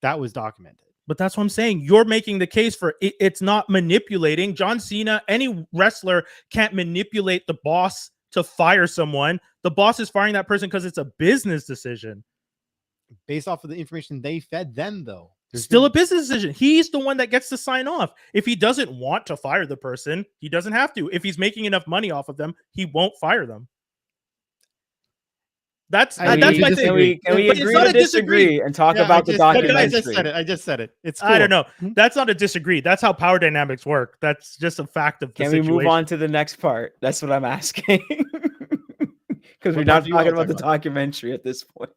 That was documented. But that's what I'm saying. You're making the case for it's not manipulating. John Cena, any wrestler can't manipulate the boss to fire someone. The boss is firing that person because it's a business decision. Based off of the information they fed them, though. Still a business decision. He's the one that gets to sign off. If he doesn't want to fire the person, he doesn't have to. If he's making enough money off of them, he won't fire them. That's my thing. Can we agree to disagree and talk about the documentary? I just said it. It's cool. I don't know. That's not a disagree. That's how power dynamics work. That's just a fact of the situation. Can we move on to the next part? That's what I'm asking. Because we're not talking about the documentary at this point.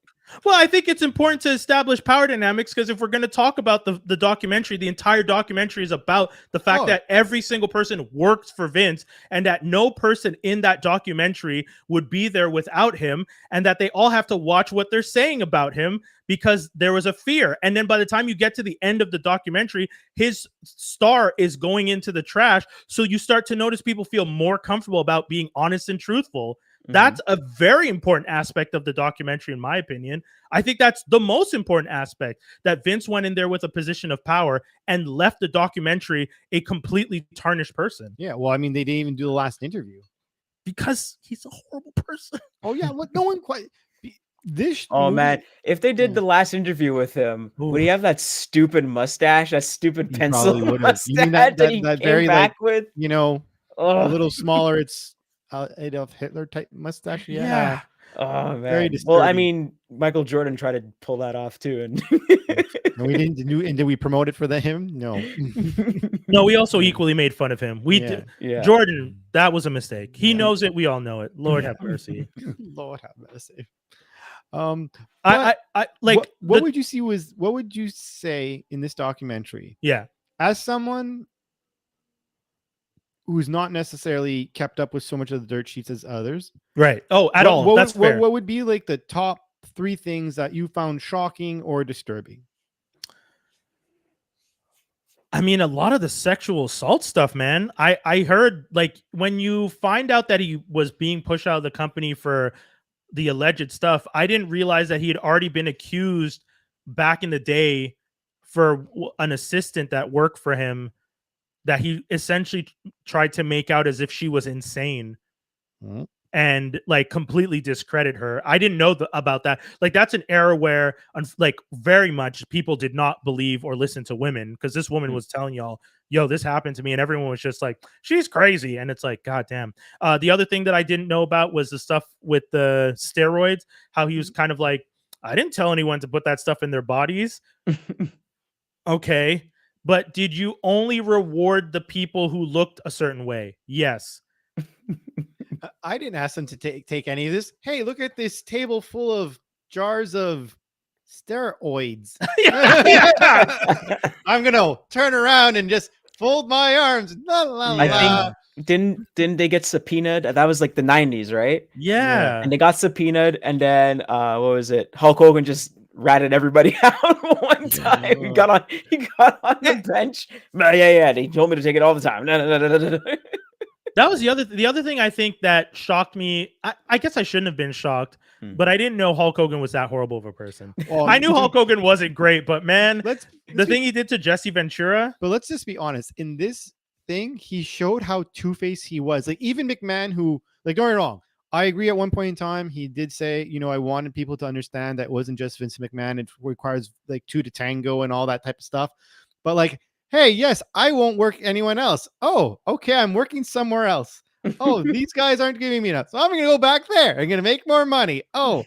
Well, I think it's important to establish power dynamics because if we're going to talk about the documentary, the entire documentary is about the fact that every single person works for Vince and that no person in that documentary would be there without him and that they all have to watch what they're saying about him because there was a fear. And then by the time you get to the end of the documentary, his star is going into the trash. So you start to notice people feel more comfortable about being honest and truthful. That's a very important aspect of the documentary, in my opinion. I think that's the most important aspect, that Vince went in there with a position of power and left the documentary a completely tarnished person. Yeah, well, I mean, they didn't even do the last interview. Because he's a horrible person. Oh, yeah, look, no one quite... Man, if they did the last interview with him, would he have that stupid mustache, that stupid pencil mustache you mean that he came very, back with? You know, a little smaller, it's... Adolf Hitler type mustache. Yeah. Oh man. Very disturbing. Well, I mean, Michael Jordan tried to pull that off too, and we didn't do. And did we promote it for him? No. No, we also equally made fun of him. We did. Yeah. Jordan, that was a mistake. He knows it. We all know it. Lord have mercy. Lord have mercy. I like. What would you see was? What would you say in this documentary? Yeah. As someone who's not necessarily kept up with so much of the dirt sheets as others. Right. Oh, at all. That's fair. What would be like the top 3 things that you found shocking or disturbing? I mean, a lot of the sexual assault stuff, man. I heard, like, when you find out that he was being pushed out of the company for the alleged stuff, I didn't realize that he had already been accused back in the day for an assistant that worked for him, that he essentially tried to make out as if she was insane and like completely discredit her. I didn't know about that. Like, that's an era where like very much people did not believe or listen to women, because this woman was telling y'all, yo, this happened to me, and everyone was just like, she's crazy. And it's like, God damn. The other thing that I didn't know about was the stuff with the steroids, how he was kind of like, I didn't tell anyone to put that stuff in their bodies. Okay. But did you only reward the people who looked a certain way? Yes. I didn't ask them to take any of this. Hey, look at this table full of jars of steroids. I'm going to turn around and just fold my arms. I think, didn't they get subpoenaed? That was like the 90s, right? Yeah. And they got subpoenaed, and then what was it? Hulk Hogan just ratted everybody out one time. He got on the bench. Yeah. They told me to take it all the time. That was the other thing I think that shocked me. I guess I shouldn't have been shocked, but I didn't know Hulk Hogan was that horrible of a person. Well, I knew Hulk Hogan wasn't great, but man, the thing he did to Jesse Ventura. But let's just be honest. In this thing, he showed how two-faced he was. Like, even McMahon, who, like, don't get me wrong, I agree at one point in time, he did say, you know, I wanted people to understand that it wasn't just Vince McMahon. It requires like 2 to tango and all that type of stuff. But like, hey, yes, I won't work anyone else. Oh, okay, I'm working somewhere else. Oh, these guys aren't giving me enough, so I'm going to go back there. I'm going to make more money. Oh,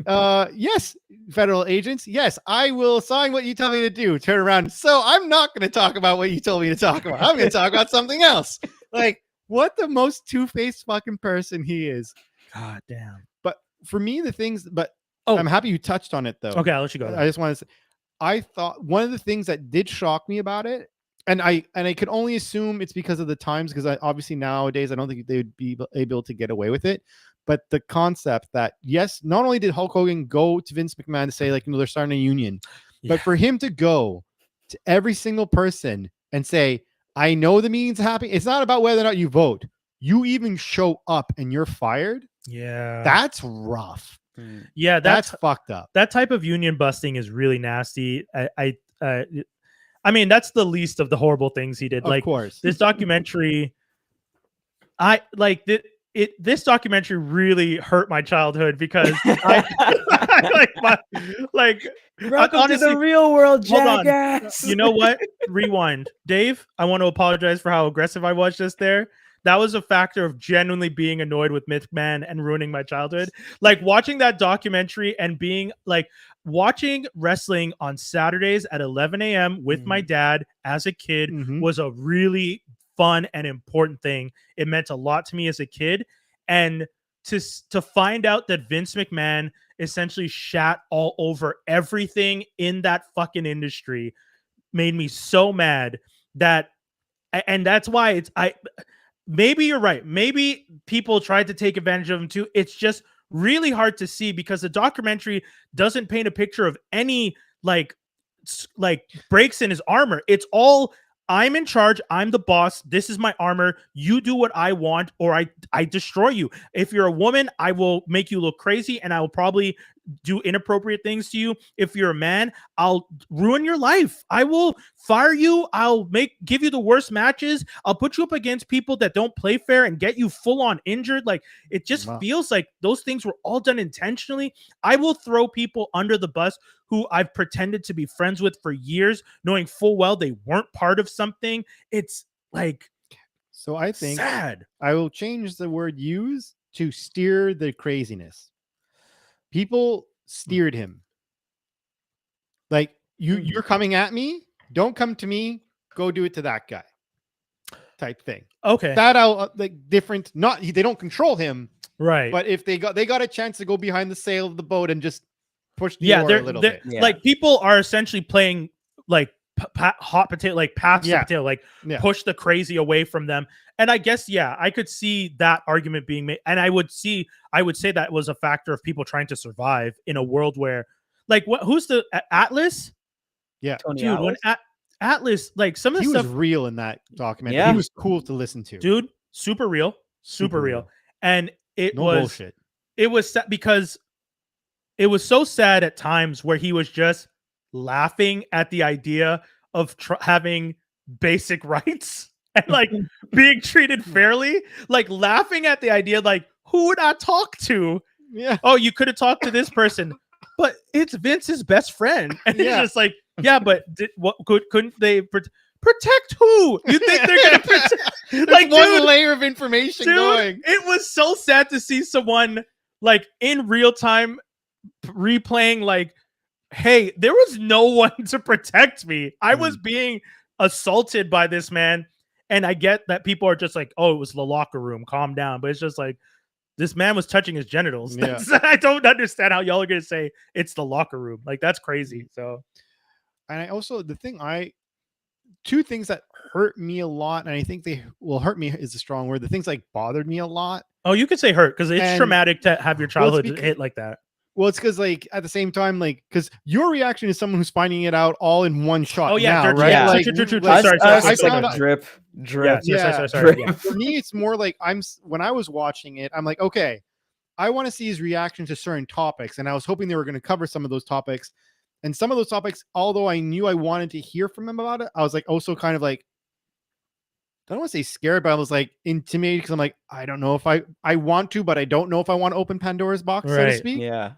yes, federal agents. Yes, I will sign what you tell me to do. Turn around. So I'm not going to talk about what you told me to talk about. I'm going to talk about something else. Like, what the most two-faced fucking person he is. God damn. But for me, the things, I'm happy you touched on it though. Okay, I'll let you go. I just want to say, I thought one of the things that did shock me about it, and I could only assume it's because of the times, because obviously nowadays I don't think they would be able to get away with it. But the concept that, yes, not only did Hulk Hogan go to Vince McMahon to say, like, you know, they're starting a union, but for him to go to every single person and say, I know the meeting's happening. It's not about whether or not you vote. You even show up and you're fired. Yeah. That's rough. Yeah, that's fucked up. That type of union busting is really nasty. I mean, that's the least of the horrible things he did. Of course. This documentary, this documentary really hurt my childhood because Welcome honestly, to the real world, hold on. jackass. You know what? Rewind. Dave, I want to apologize for how aggressive I was just there. That was a factor of genuinely being annoyed with McMahon and ruining my childhood. Like watching that documentary and being like watching wrestling on Saturdays at 11 a.m. with my dad as a kid was a really fun and important thing. It meant a lot to me as a kid. And to find out that Vince McMahon essentially shat all over everything in that fucking industry made me so mad and that's why maybe you're right. Maybe people tried to take advantage of him too. It's just really hard to see because the documentary doesn't paint a picture of any like breaks in his armor. It's all I'm in charge. I'm the boss. This is my armor. You do what I want or I destroy you. If you're a woman, I will make you look crazy and I will probably do inappropriate things to you. If you're a man, I'll ruin your life. I will fire you. I'll give you the worst matches. I'll put you up against people that don't play fair and get you full on injured. Like it just feels like those things were all done intentionally. I will throw people under the bus who I've pretended to be friends with for years, knowing full well they weren't part of something. It's like, so I think sad. I will change the word use to steer the craziness. People steered him. Like you're coming at me. Don't come to me. Go do it to that guy. Type thing. Okay. That out like different. Not they don't control him. Right. But if they got a chance to go behind the sail of the boat and just push the oar a little bit. Yeah. Like people are essentially playing like hot potato, like pass the potato, like push the crazy away from them. And I guess, I could see that argument being made. And I would say that was a factor of people trying to survive in a world where like who's the Atlas? Yeah. Tony dude, Atlas. when Atlas, like some of the stuff was real in that documentary. Yeah. He was cool to listen to. Dude, super real. And it was bullshit. It was because it was so sad at times where he was just laughing at the idea of having basic rights and like being treated fairly, like laughing at the idea, like who would I talk to? Yeah. Oh, you could have talked to this person, but it's Vince's best friend. And it's just like, but couldn't they protect who? You think they're gonna protect? Like one layer of information going. It was so sad to see someone like in real time replaying like, hey, there was no one to protect me. I was being assaulted by this man. And I get that people are just like, oh, it was the locker room. Calm down. But it's just like, this man was touching his genitals. I don't understand how y'all are going to say it's the locker room. Like, that's crazy. So, and I also, two things that hurt me a lot, and I think they will hurt me is a strong word. The things like bothered me a lot. Oh, you could say hurt because it's traumatic to have your childhood hit like that. Well, it's because like at the same time, like because your reaction is someone who's finding it out all in one shot. Oh yeah, now, right? Yeah. Like, Sorry. I found out drip. Sorry. Yeah. For me, it's more like when I was watching it, I'm like, okay, I want to see his reaction to certain topics, and I was hoping they were going to cover some of those topics. And some of those topics, although I knew I wanted to hear from him about it, I was like also kind of like, I don't want to say scared, but I was like intimidated because I'm like, I don't know if I want to, but I don't know if I want to open Pandora's box, so to speak. Yeah.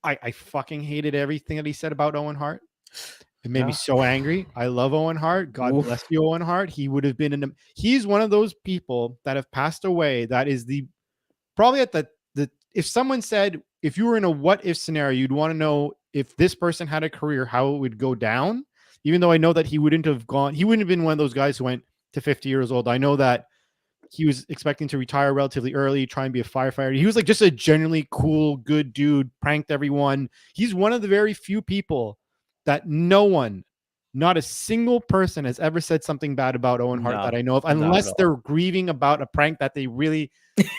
I fucking hated everything that he said about Owen Hart. It made me so angry. I love Owen Hart. God bless you, Owen Hart. He would have been he's one of those people that have passed away. That is probably at the if someone said, if you were in a what if scenario, you'd want to know if this person had a career, how it would go down. Even though I know that he wouldn't have been one of those guys who went to 50 years old. I know that he was expecting to retire relatively early, try and be a firefighter. He was like just a genuinely cool, good dude, pranked everyone. He's one of the very few people that not a single person has ever said something bad about Owen Hart that I know of, unless they're grieving about a prank that they really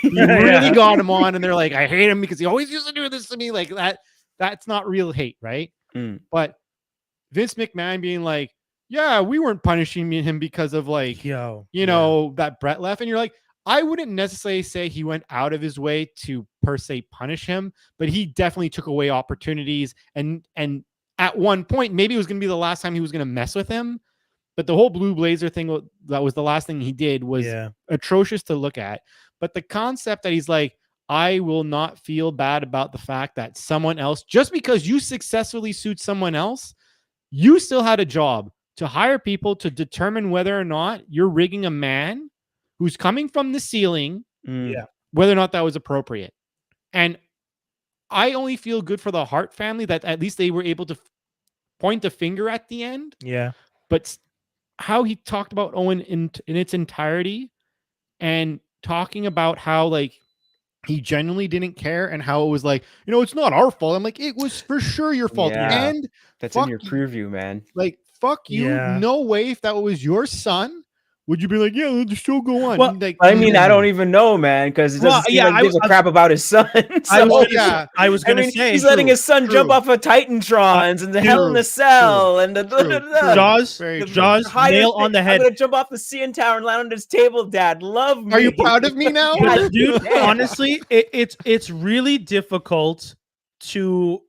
got him on. And they're like, I hate him because he always used to do this to me. Like that's not real hate, right? But Vince McMahon being like, yeah, we weren't punishing him because of like, that Brett left. And you're like, I wouldn't necessarily say he went out of his way to per se punish him, but he definitely took away opportunities and at one point, maybe it was going to be the last time he was going to mess with him. But the whole Blue Blazer thing, that was the last thing he did, was atrocious to look at. But the concept that he's like, I will not feel bad about the fact that someone else, just because you successfully sued someone else, you still had a job to hire people to determine whether or not you're rigging a man who's coming from the ceiling, whether or not that was appropriate. And I only feel good for the Hart family that at least they were able to point the finger at the end. Yeah. But how he talked about Owen in its entirety, and talking about how like he genuinely didn't care, and how it was like, it's not our fault. I'm like, it was for sure your fault. Yeah, and that's in your preview, man. Like, fuck you. Yeah. No way. If that was your son, would you be like, yeah, let the show go on? Well, like, I mean, I don't even know, man, because it doesn't seem like he gives a crap about his son. I was gonna say he's letting his son jump off of Titantrons and the Hell in a Cell and the Jaws nail on the head. I'm gonna jump off the CN Tower and land on his table, Dad. Love me. Are you proud of me now? Dude, honestly, it's really difficult to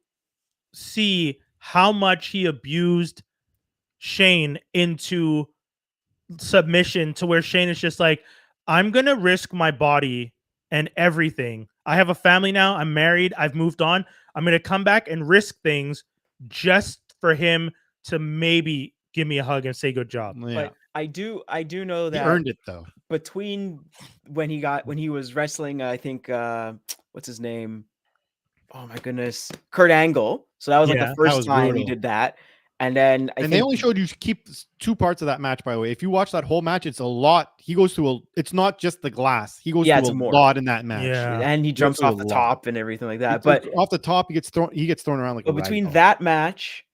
see how much he abused Shane into submission, to where Shane is just like, I'm gonna risk my body and everything. I have a family now. I'm married. I've moved on. I'm gonna come back and risk things just for him to maybe give me a hug and say good job. Yeah. But I do know that he earned it though. Between when he was wrestling, I think what's his name? Oh my goodness, Kurt Angle. So that was like the first time he did that. And then they only showed you keep 2 parts of that match, by the way. If you watch that whole match, it's a lot. He goes through it's not just the glass. He goes through a lot in that match. Yeah. And he jumps off the top and everything like that. But off the top, he gets thrown around like a between that match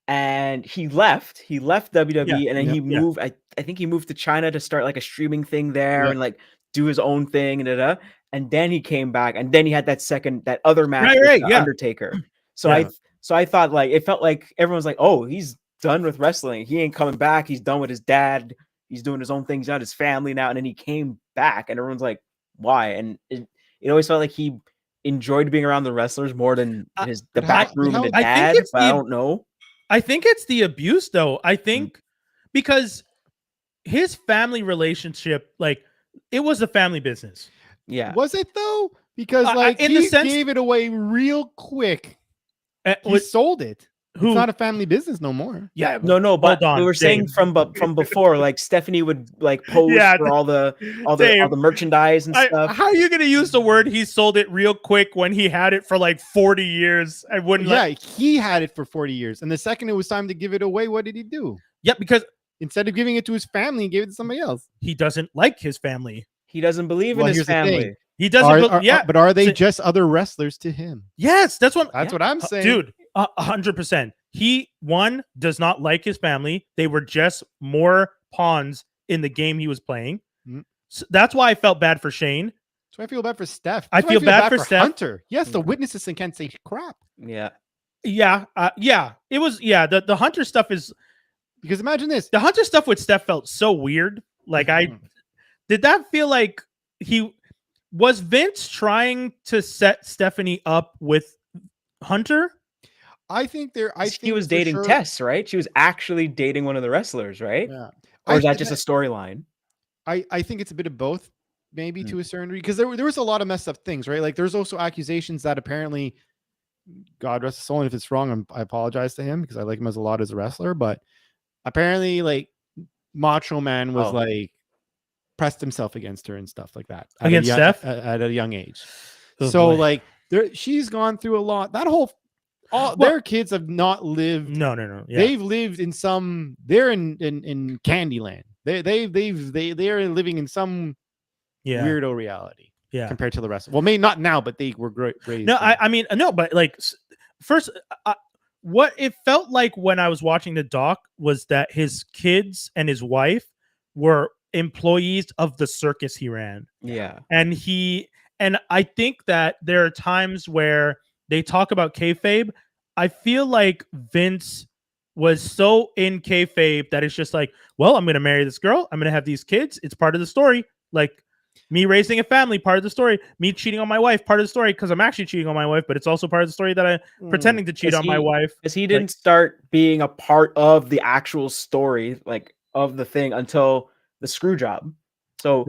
and he left WWE and then he moved. I think he moved to China to start like a streaming thing there and like do his own thing and then he came back and then he had that other match with the Undertaker. So I thought, like, it felt like everyone's like, oh, he's done with wrestling. He ain't coming back. He's done with his dad. He's doing his own things. He's got his family now. And then he came back and everyone's like, why? And it always felt like he enjoyed being around the wrestlers more than the back room and the dad. I don't know. I think it's the abuse, though. I think because his family relationship, like, it was a family business. Yeah. Was it, though? Because, like, he gave it away real quick. He sold it. It's not a family business no more. Yeah, no, but we were saying from before, like Stephanie would like pose for all the merchandise and stuff. How are you gonna use the word he sold it real quick when he had it for like 40 years? I wouldn't. Yeah, he had it for 40 years, and the second it was time to give it away, what did he do? Yeah, because instead of giving it to his family, he gave it to somebody else. He doesn't like his family. He doesn't believe in his family. He doesn't. But are they just other wrestlers to him? Yes, that's what I'm saying, dude. 100%. He does not like his family. They were just more pawns in the game he was playing. So that's why I felt bad for Shane. So I feel bad for Steph. I feel bad for Steph. Hunter. Yes, the witnesses can't say crap. Yeah. It was the Hunter stuff is because imagine this. The Hunter stuff with Steph felt so weird. Like did that feel like was Vince trying to set Stephanie up with Hunter? I think he was dating Tess, right? She was actually dating one of the wrestlers, right? Yeah. Or is that just a storyline? I think it's a bit of both, maybe to a certain degree, because there was a lot of messed up things, right? Like there's also accusations that apparently, God rest his soul, and if it's wrong, I apologize to him because I like him as a wrestler, but apparently like Macho Man was like pressed himself against her and stuff like that. Against Steph? At a young age. Oh, so boy. like she's gone through a lot. That whole their kids have not lived. No. Yeah. They've lived in some. They're in Candyland. They are living in some weirdo reality. Yeah. Compared to the rest. Well, maybe not now, but they were great. No, I mean no, but like first, what it felt like when I was watching the doc was that his kids and his wife were employees of the circus he ran. Yeah. And I think that there are times where they talk about kayfabe. I feel like Vince was so in kayfabe that it's just like, well, I'm going to marry this girl. I'm going to have these kids. It's part of the story. Like, Me raising a family, part of the story. Me cheating on my wife, part of the story, because I'm actually cheating on my wife, but it's also part of the story that I'm pretending to cheat on my wife. Because he didn't start being a part of the actual story, like of the thing, until the screw job. So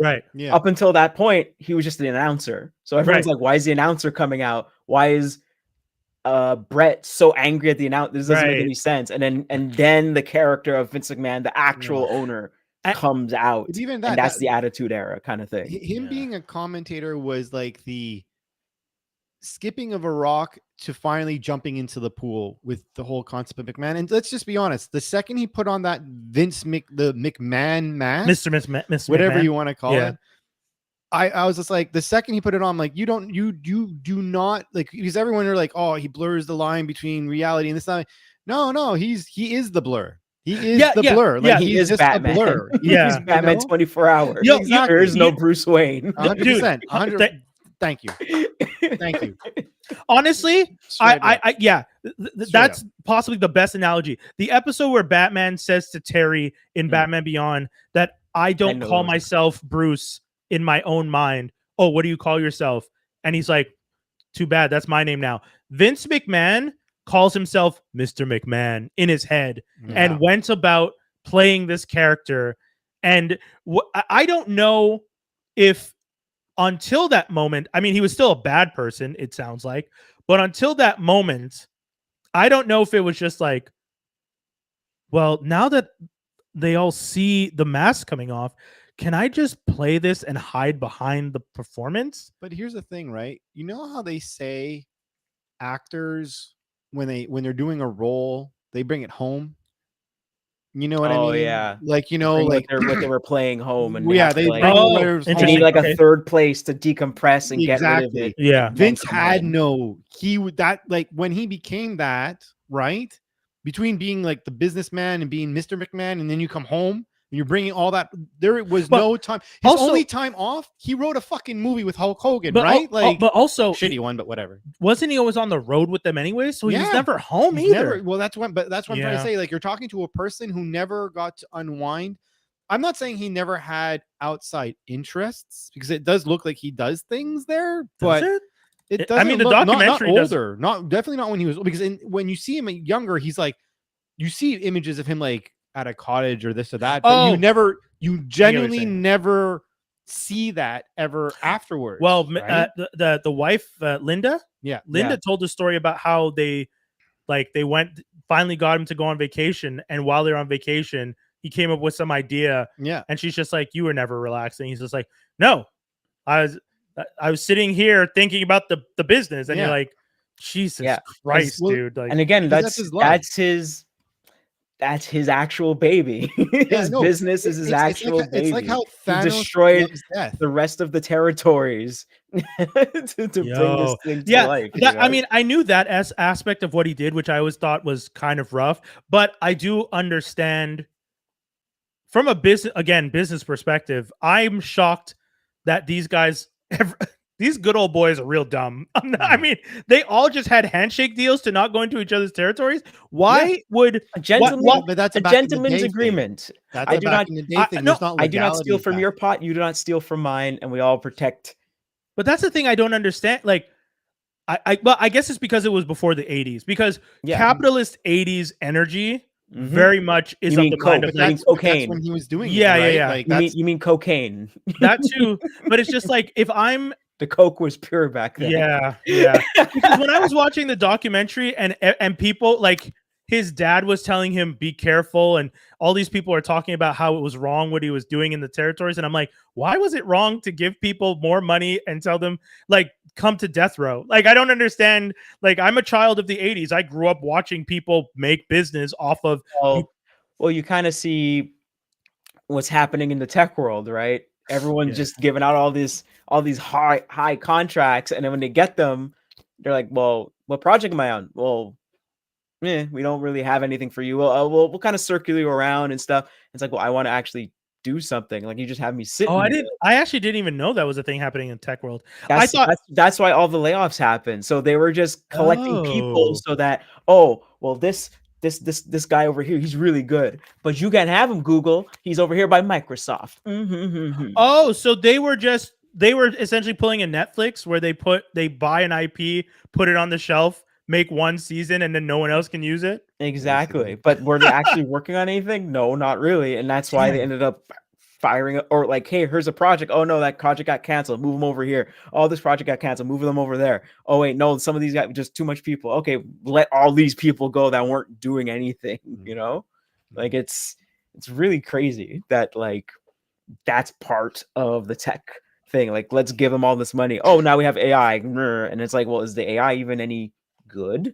up until that point, he was just the announcer. So everyone's like, why is the announcer coming out? Why is Brett so angry at the announcer? This doesn't make any sense. And then the character of Vince McMahon, the actual owner, comes out. Even and that's the Attitude Era kind of thing. Him being a commentator was like the skipping of a rock to finally jumping into the pool with the whole concept of McMahon. And let's just be honest, the second he put on that the McMahon mask, Mr. whatever McMahon. you want to call it, I was just like, the second he put it on, like, you do not, like, because everyone are like, oh, he blurs the line between reality and this. No, he is the blur. He is the blur. Like, he is just Batman. a blur. He's Batman 24 hours. Exactly. There is no Bruce Wayne. 100%. 100%. Thank you. Honestly, that's possibly the best analogy. The episode where Batman says to Terry in Batman Beyond that I don't call myself Bruce in my own mind. Oh, what do you call yourself? And he's like, too bad, that's my name now. Vince McMahon calls himself Mr. McMahon in his head and went about playing this character. And I don't know if until that moment, I mean, he was still a bad person, it sounds like, but until that moment, I don't know if it was just like, well, now that they all see the mask coming off, can I just play this and hide behind the performance? But here's the thing, right? You know how they say actors, when they're doing a role, they bring it home? You know what I mean? Yeah. Like, you know, like what they were playing home, and they need like a third place to decompress and get rid of it. Yeah. Vince had like when he became that, right? Between being like the businessman and being Mr. McMahon, and then you come home and you're bringing all that, there was no time. His only time off, he wrote a fucking movie with Hulk Hogan, right? But also shitty one, but whatever. Wasn't he always on the road with them anyway? So he was never home either. That's what I'm trying to say. Like, you're talking to a person who never got to unwind. I'm not saying he never had outside interests, because it does look like he does things there, but it doesn't. I mean, the documentary not older, definitely not when he was, because when you see him younger, he's like, you see images of him like at a cottage or this or that, but you genuinely never see that ever afterwards. Well, right? the wife, Linda told the story about how they finally got him to go on vacation, and while they're on vacation, he came up with some idea. Yeah, and she's just like, "You were never relaxing." He's just like, "No, I was sitting here thinking about the business," and you're like, "Jesus Christ, dude!" Like, and again, that's his actual baby. His business is his actual baby. It's like how Thanos destroyed the rest of the territories to bring this thing to life. I mean, I knew that aspect of what he did, which I always thought was kind of rough, but I do understand from a business perspective. I'm shocked that these guys these good old boys are real dumb. I mean, they all just had handshake deals to not go into each other's territories. Why would a gentleman? But that's a gentleman's agreement. I do not steal from your pot. You do not steal from mine, and we all protect. But that's the thing I don't understand. Like, I guess it's because it was before the 80s. Because capitalist 80s energy very much is of the mind of cocaine. That's when he was doing it. Like, you mean cocaine? That too. But it's just like, if I'm the coke was pure back then. Yeah. Because when I was watching the documentary and people like his dad was telling him, be careful. And all these people are talking about how it was wrong what he was doing in the territories. And I'm like, why was it wrong to give people more money and tell them, like, come to death row? Like, I don't understand. Like, I'm a child of the 80s. I grew up watching people make business off of. Well, you kind of see what's happening in the tech world, right? Everyone's just giving out all these high contracts, and then when they get them, they're like, "Well, what project am I on?" Well, we don't really have anything for you. We'll kind of circle you around and stuff. It's like, well, I want to actually do something. Like, you just have me sitting. I actually didn't even know that was a thing happening in tech world. That's why all the layoffs happened. So they were just collecting people so that, this this guy over here, he's really good, but you can't have him, Google. He's over here by Microsoft. Oh, so they were essentially pulling a Netflix where they buy an IP, put it on the shelf, make one season, and then no one else can use it. Exactly. But were they actually working on anything? No, not really. And that's why they ended up firing, or like, hey, here's a project. Oh no, that project got canceled. Move them over here. Oh, this project got canceled. Move them over there. Oh wait, no, some of these got just too much people. Okay, let all these people go that weren't doing anything. You know, like it's really crazy that like that's part of the tech thing. Like, let's give them all this money. Oh, now we have AI, and it's like, well, is the AI even any good?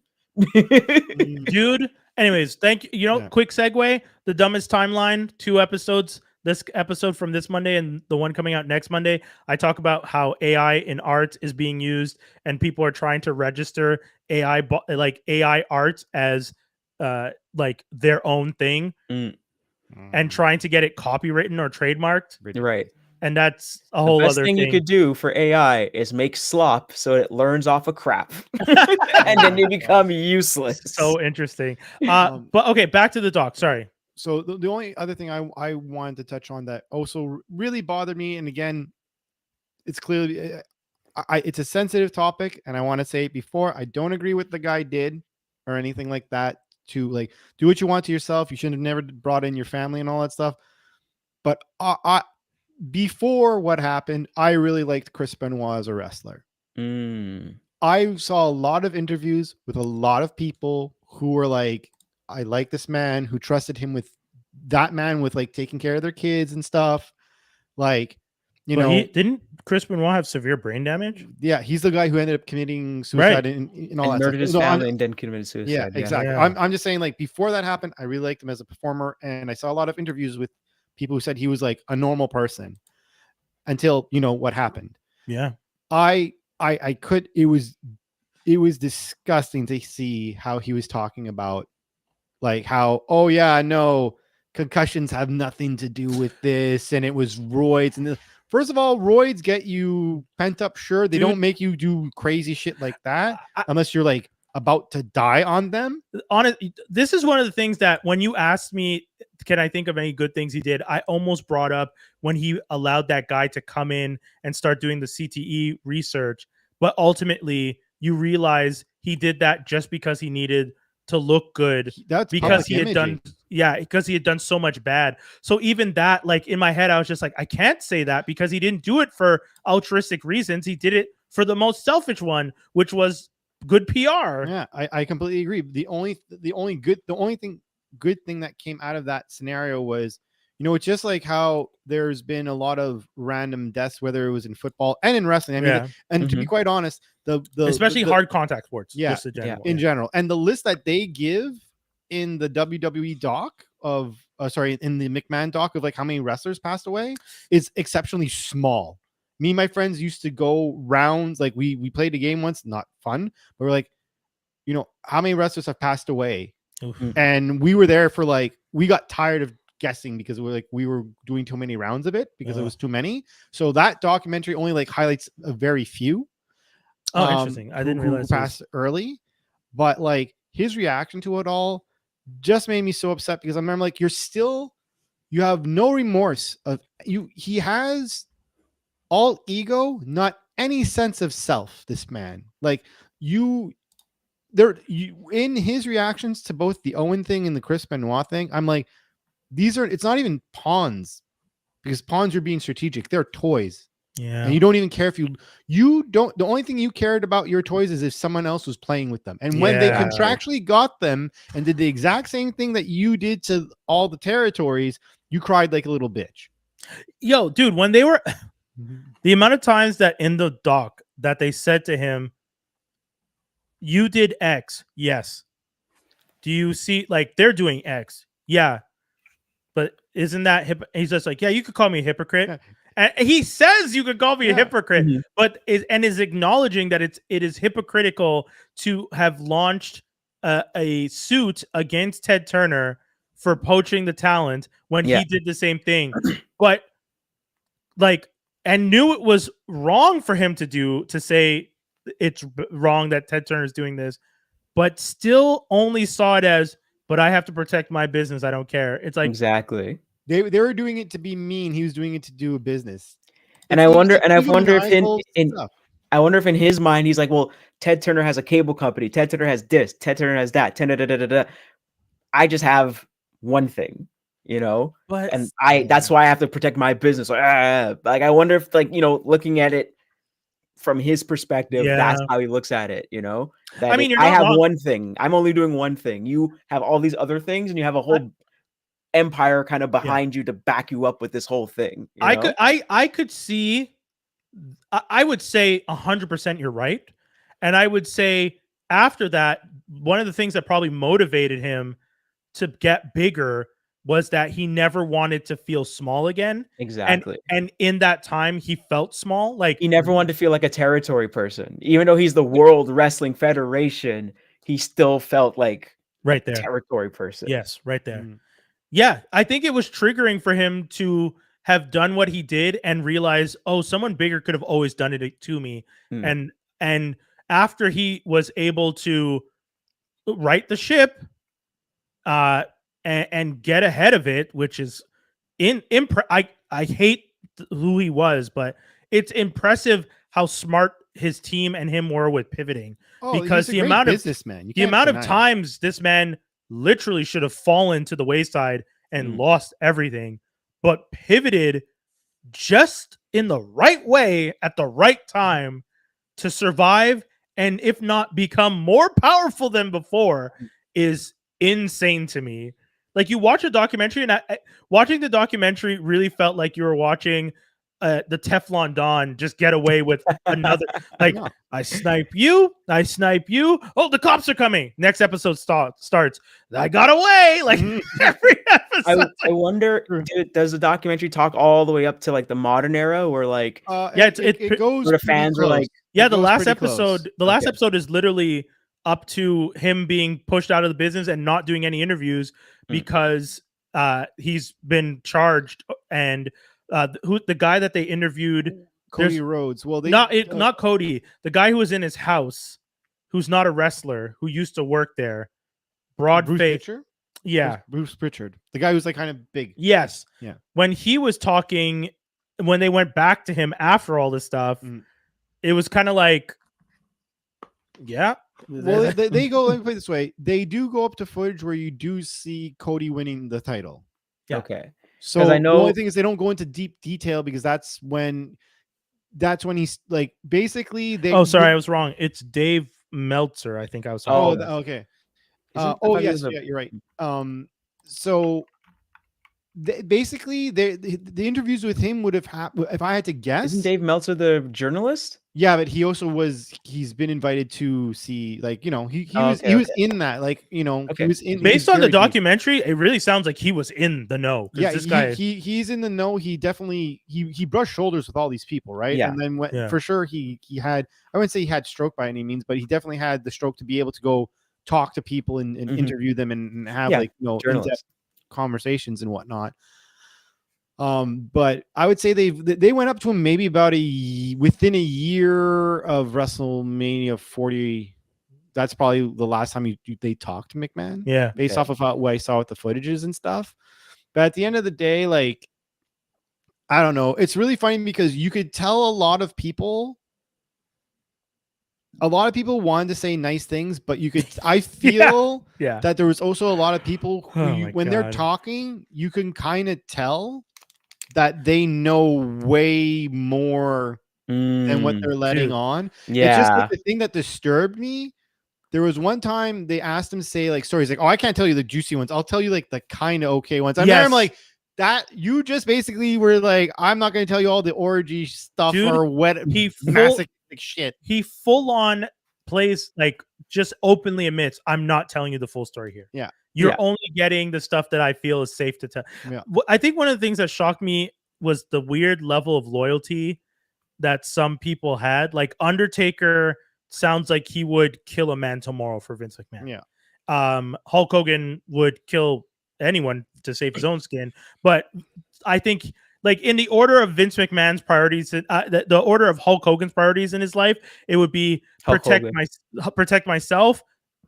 Dude. Anyways, thank you. You know, quick segue. The dumbest timeline, 2 episodes. This episode from this Monday and the one coming out next Monday, I talk about how AI in art is being used, and people are trying to register AI art as like their own thing, and trying to get it copywritten or trademarked. Right. And that's a whole other thing. The best thing you could do for AI is make slop so it learns off of crap, and then you become useless. So interesting. But okay, back to the doc. Sorry. So the only other thing I wanted to touch on that also really bothered me, and again, it's clearly it's a sensitive topic, and I want to say it before, I don't agree with the guy did or anything like that. To like do what you want to yourself. You shouldn't have never brought in your family and all that stuff. But before what happened, I really liked Chris Benoit as a wrestler. I saw a lot of interviews with a lot of people who were like, I like this man, who trusted him with that man with like taking care of their kids and stuff. Like, you know, didn't Chris Benoit have severe brain damage? Yeah, he's the guy who ended up committing suicide and all that. Murdered his family and then committed suicide. Yeah, exactly. Yeah. I'm just saying, like, before that happened, I really liked him as a performer, and I saw a lot of interviews with people who said he was like a normal person until, you know, what happened. Yeah. I could, it was disgusting to see how he was talking about like how, oh yeah, no, concussions have nothing to do with this. And it was roids. And first of all, roids get you pent up. Sure. They don't make you do crazy shit like that unless you're like about to die on them. This is one of the things that when you asked me, can I think of any good things he did? I almost brought up when he allowed that guy to come in and start doing the CTE research. But ultimately, you realize he did that just because he needed to look good. That's because he had done, because he had done so much bad. So even that, like in my head, I was just like, I can't say that because he didn't do it for altruistic reasons. He did it for the most selfish one, which was good PR. Yeah, I completely agree. The only good thing that came out of that scenario was, you know, it's just like how there's been a lot of random deaths, whether it was in football and in wrestling. I mean, and to be quite honest, especially hard contact sports, in general, and the list that they give in the WWE doc of, in the McMahon doc of like how many wrestlers passed away is exceptionally small. Me and my friends used to go rounds, like we played a game once, not fun, but we're like, you know, how many wrestlers have passed away? And we were there for like, we got tired of guessing because we were doing too many rounds of it because it was too many. So that documentary only like highlights a very few. Oh, interesting. I didn't realize passed early, but like his reaction to it all just made me so upset because I remember like you have no remorse of you. He has all ego, not any sense of self. This man, like in his reactions to both the Owen thing and the Chris Benoit thing, I'm like, it's not even pawns, because pawns are being strategic. They're toys. Yeah. And you don't even care if the only thing you cared about your toys is if someone else was playing with them. And when they contractually got them and did the exact same thing that you did to all the territories, you cried like a little bitch. Yo, dude, when they were the amount of times that in the doc that they said to him, you did X. Yes. Do you see, like, they're doing X? Yeah. But isn't that he's just like, yeah, you could call me a hypocrite. And he says you could call me a hypocrite, but is acknowledging that it is hypocritical to have launched a suit against Ted Turner for poaching the talent when he did the same thing. But like, and knew it was wrong for him to say it's wrong that Ted Turner is doing this, but still only saw it as, but I have to protect my business. I don't care. It's like exactly. They were doing it to be mean. He was doing it to do a business. And I wonder if in his mind he's like, well, Ted Turner has a cable company. Ted Turner has this. Ted Turner has that. I just have one thing, but and that's why I have to protect my business. Like I wonder if, like, looking at it from his perspective, that's how he looks at it. That I mean, I have one thing. I'm only doing one thing. You have all these other things, and you have a whole empire kind of behind you to back you up with this whole thing. I could see. I would say 100% you're right, and I would say after that, one of the things that probably motivated him to get bigger was that he never wanted to feel small again. Exactly. And in that time, he felt small. Like he never wanted to feel like a territory person, even though he's the World Wrestling Federation. He still felt like right there, territory person. Yes, right there. Yeah, I think it was triggering for him to have done what he did and realize, oh, someone bigger could have always done it to me. And after he was able to right the ship, and get ahead of it, which is I hate who he was, but it's impressive how smart his team and him were with pivoting. Because the amount of times this man literally should have fallen to the wayside and lost everything, but pivoted just in the right way at the right time to survive, and if not become more powerful than before, is insane to me. Like, you watch a documentary, and watching the documentary really felt like you were watching the Teflon Don just get away with another. Like, I snipe you. Oh, the cops are coming. Next episode starts. I got away. Like every episode. I wonder, does the documentary talk all the way up to like the modern era, where like it goes where the fans close. are like, the last episode. The last episode is literally up to him being pushed out of the business and not doing any interviews because he's been charged, and the guy that they interviewed, Cody Rhodes. Well, not Cody, the guy who was in his house, who's not a wrestler, who used to work there, broad face. Yeah, Bruce Pritchard, the guy who's like kind of big. Yes. Yeah. When he was talking, when they went back to him after all this stuff, it was kind of like, yeah. Well, they go. Let me put it this way: they do go up to footage where you do see Cody winning the title. Yeah. Okay. So I know the only thing is they don't go into deep detail because that's when he's like basically they. Oh, sorry, I was wrong. It's Dave Meltzer. I think I was. Okay. Yes, you're right. So basically, the interviews with him would have happened. If I had to guess, isn't Dave Meltzer the journalist? Yeah, but he also he's been invited to see, like, he was in that, like, he was in. Based on the documentary, it really sounds like he was in the know. Yeah, this guy, he's in the know. He definitely he brushed shoulders with all these people, right? Yeah. And then for sure he had, I wouldn't say he had stroke by any means, but he definitely had the stroke to be able to go talk to people and interview them and have in-depth conversations and whatnot. But I would say they went up to him maybe about within a year of WrestleMania 40. That's probably the last time they talked to McMahon. Yeah, based off of what I saw with the footages and stuff. But at the end of the day, like, I don't know. It's really funny because you could tell a lot of people wanted to say nice things, but I feel that there was also a lot of people who, when they're talking, you can kind of tell that they know way more than what they're letting on. Yeah. It's just like the thing that disturbed me. There was one time they asked him to say like stories, like, oh, I can't tell you the juicy ones. I'll tell you like the kind of okay ones. I'm like, that you just basically were like, I'm not going to tell you all the orgy stuff. Dude, or what shit. He full on plays, like, just openly admits, I'm not telling you the full story here. Yeah. You're only getting the stuff that I feel is safe to tell. Yeah. I think one of the things that shocked me was the weird level of loyalty that some people had. Like, Undertaker sounds like he would kill a man tomorrow for Vince McMahon. Yeah. Hulk Hogan would kill anyone to save his own skin. But I think, like, in the order of Vince McMahon's priorities, the order of Hulk Hogan's priorities in his life, it would be protect myself,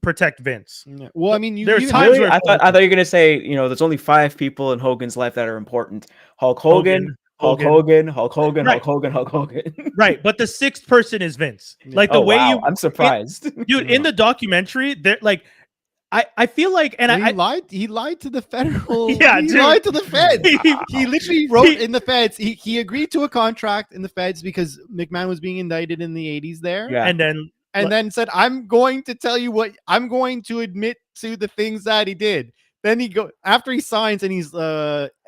protect Vince. Yeah. Well, I mean, There's even times Really? where I thought you were gonna say, there's only 5 people in Hogan's life that are important: Hulk Hogan, Hulk Hogan, Hulk Hogan, Right. Hulk Hogan, Hulk Hogan. Right, but the 6th person is Vince. Yeah. Like the way wow, you, I'm surprised. dude, in the documentary, they're like, I feel like, and well, he lied to the federal. Yeah, he dude. lied to the feds. He- He literally wrote in the feds. He agreed to a contract in the feds because McMahon was being indicted in the 80s there. Yeah. and Then said, I'm going to tell you what I'm going to admit to the things that he did. Then after he signs and he's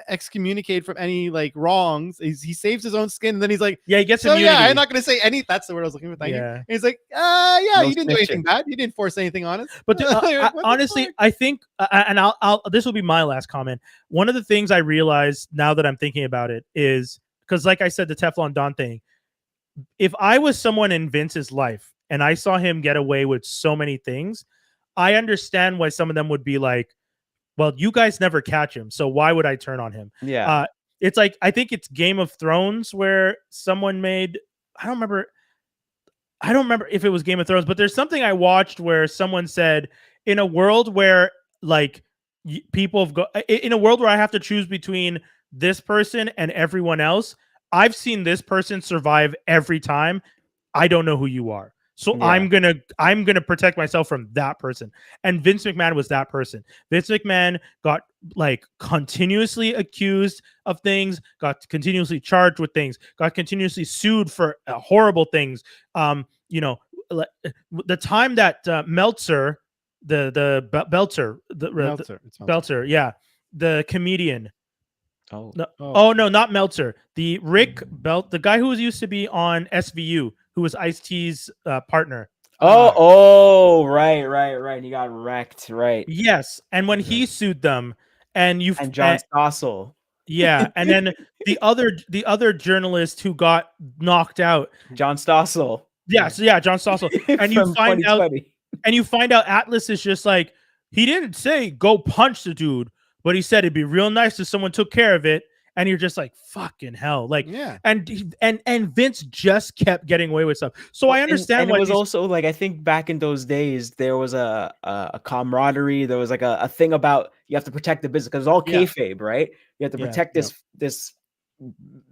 excommunicated from any like wrongs, he saves his own skin. And then he's like, yeah, he gets so immunity. yeah, I'm not going to say any. That's the word I was looking for. Thank you. Yeah. And he's like, No you didn't do anything snitching. bad. You didn't force anything on us. But What the honestly, fuck? I think, and I'll this will be my last comment. One of the things I realized now that I'm thinking about it is because, like I said, the Teflon Don thing. If I was someone in Vince's life and I saw him get away with so many things, I understand why some of them would be like, well, you guys never catch him, so why would I turn on him? Yeah. It's like, I think it's Game of Thrones where someone made, I don't remember if it was Game of Thrones, but there's something I watched where someone said, in a world where like people have in a world where I have to choose between this person and everyone else, I've seen this person survive every time. I don't know who you are. So Yeah. I'm gonna protect myself from that person. And Vince McMahon was that person. Vince McMahon got like continuously accused of things, got continuously charged with things, got continuously sued for horrible things. The time that Meltzer, Belter, It's Belter, yeah, the comedian. Oh. No, not Meltzer. The Rick the guy who used to be on SVU, who was Ice-T's partner. Right. He got wrecked, right? Yes, and when he sued them, and John Stossel. yeah, and then the other journalist who got knocked out, John Stossel. John Stossel, and you find out Atlas is just like, he didn't say go punch the dude, but he said it'd be real nice if someone took care of it. And you're just like, fucking hell. Like, yeah. And Vince just kept getting away with stuff. So I understand and it was also like, I think back in those days, there was a camaraderie. There was like a thing about you have to protect the business because it's all kayfabe, right? You have to protect this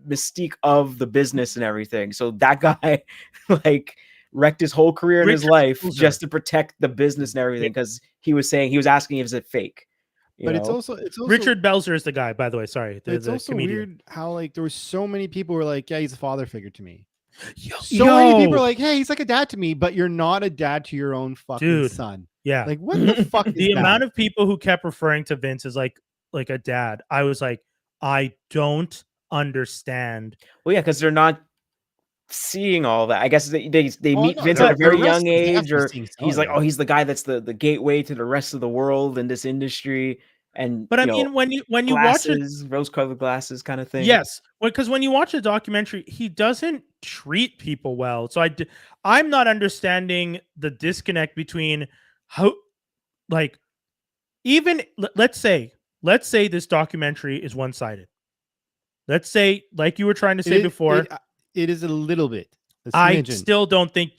mystique of the business and everything. So that guy like wrecked his whole career in his life just to protect the business and everything because he was asking if it's fake. But it's also Richard Belzer is the guy, by the way. Sorry, it's also comedian. weird how like there were so many people who were like, yeah, he's a father figure to me. So many people are like, hey, he's like a dad to me, but you're not a dad to your own fucking son. Yeah, like what the fuck? Is the that? amount of people who kept referring to Vince as like a dad, I was like, I don't understand. Well, yeah, because they're not seeing all that. I guess they meet Vince at a very young age, or he's like, he's the guy that's the gateway to the rest of the world in this industry. But I mean, when you watch it, rose-colored glasses kind of thing. Yes, because when you watch a documentary, he doesn't treat people well. So I'm not understanding the disconnect between how, like, even let's say this documentary is one-sided. Let's say, like you were trying to say before, it is a little bit. I still don't think.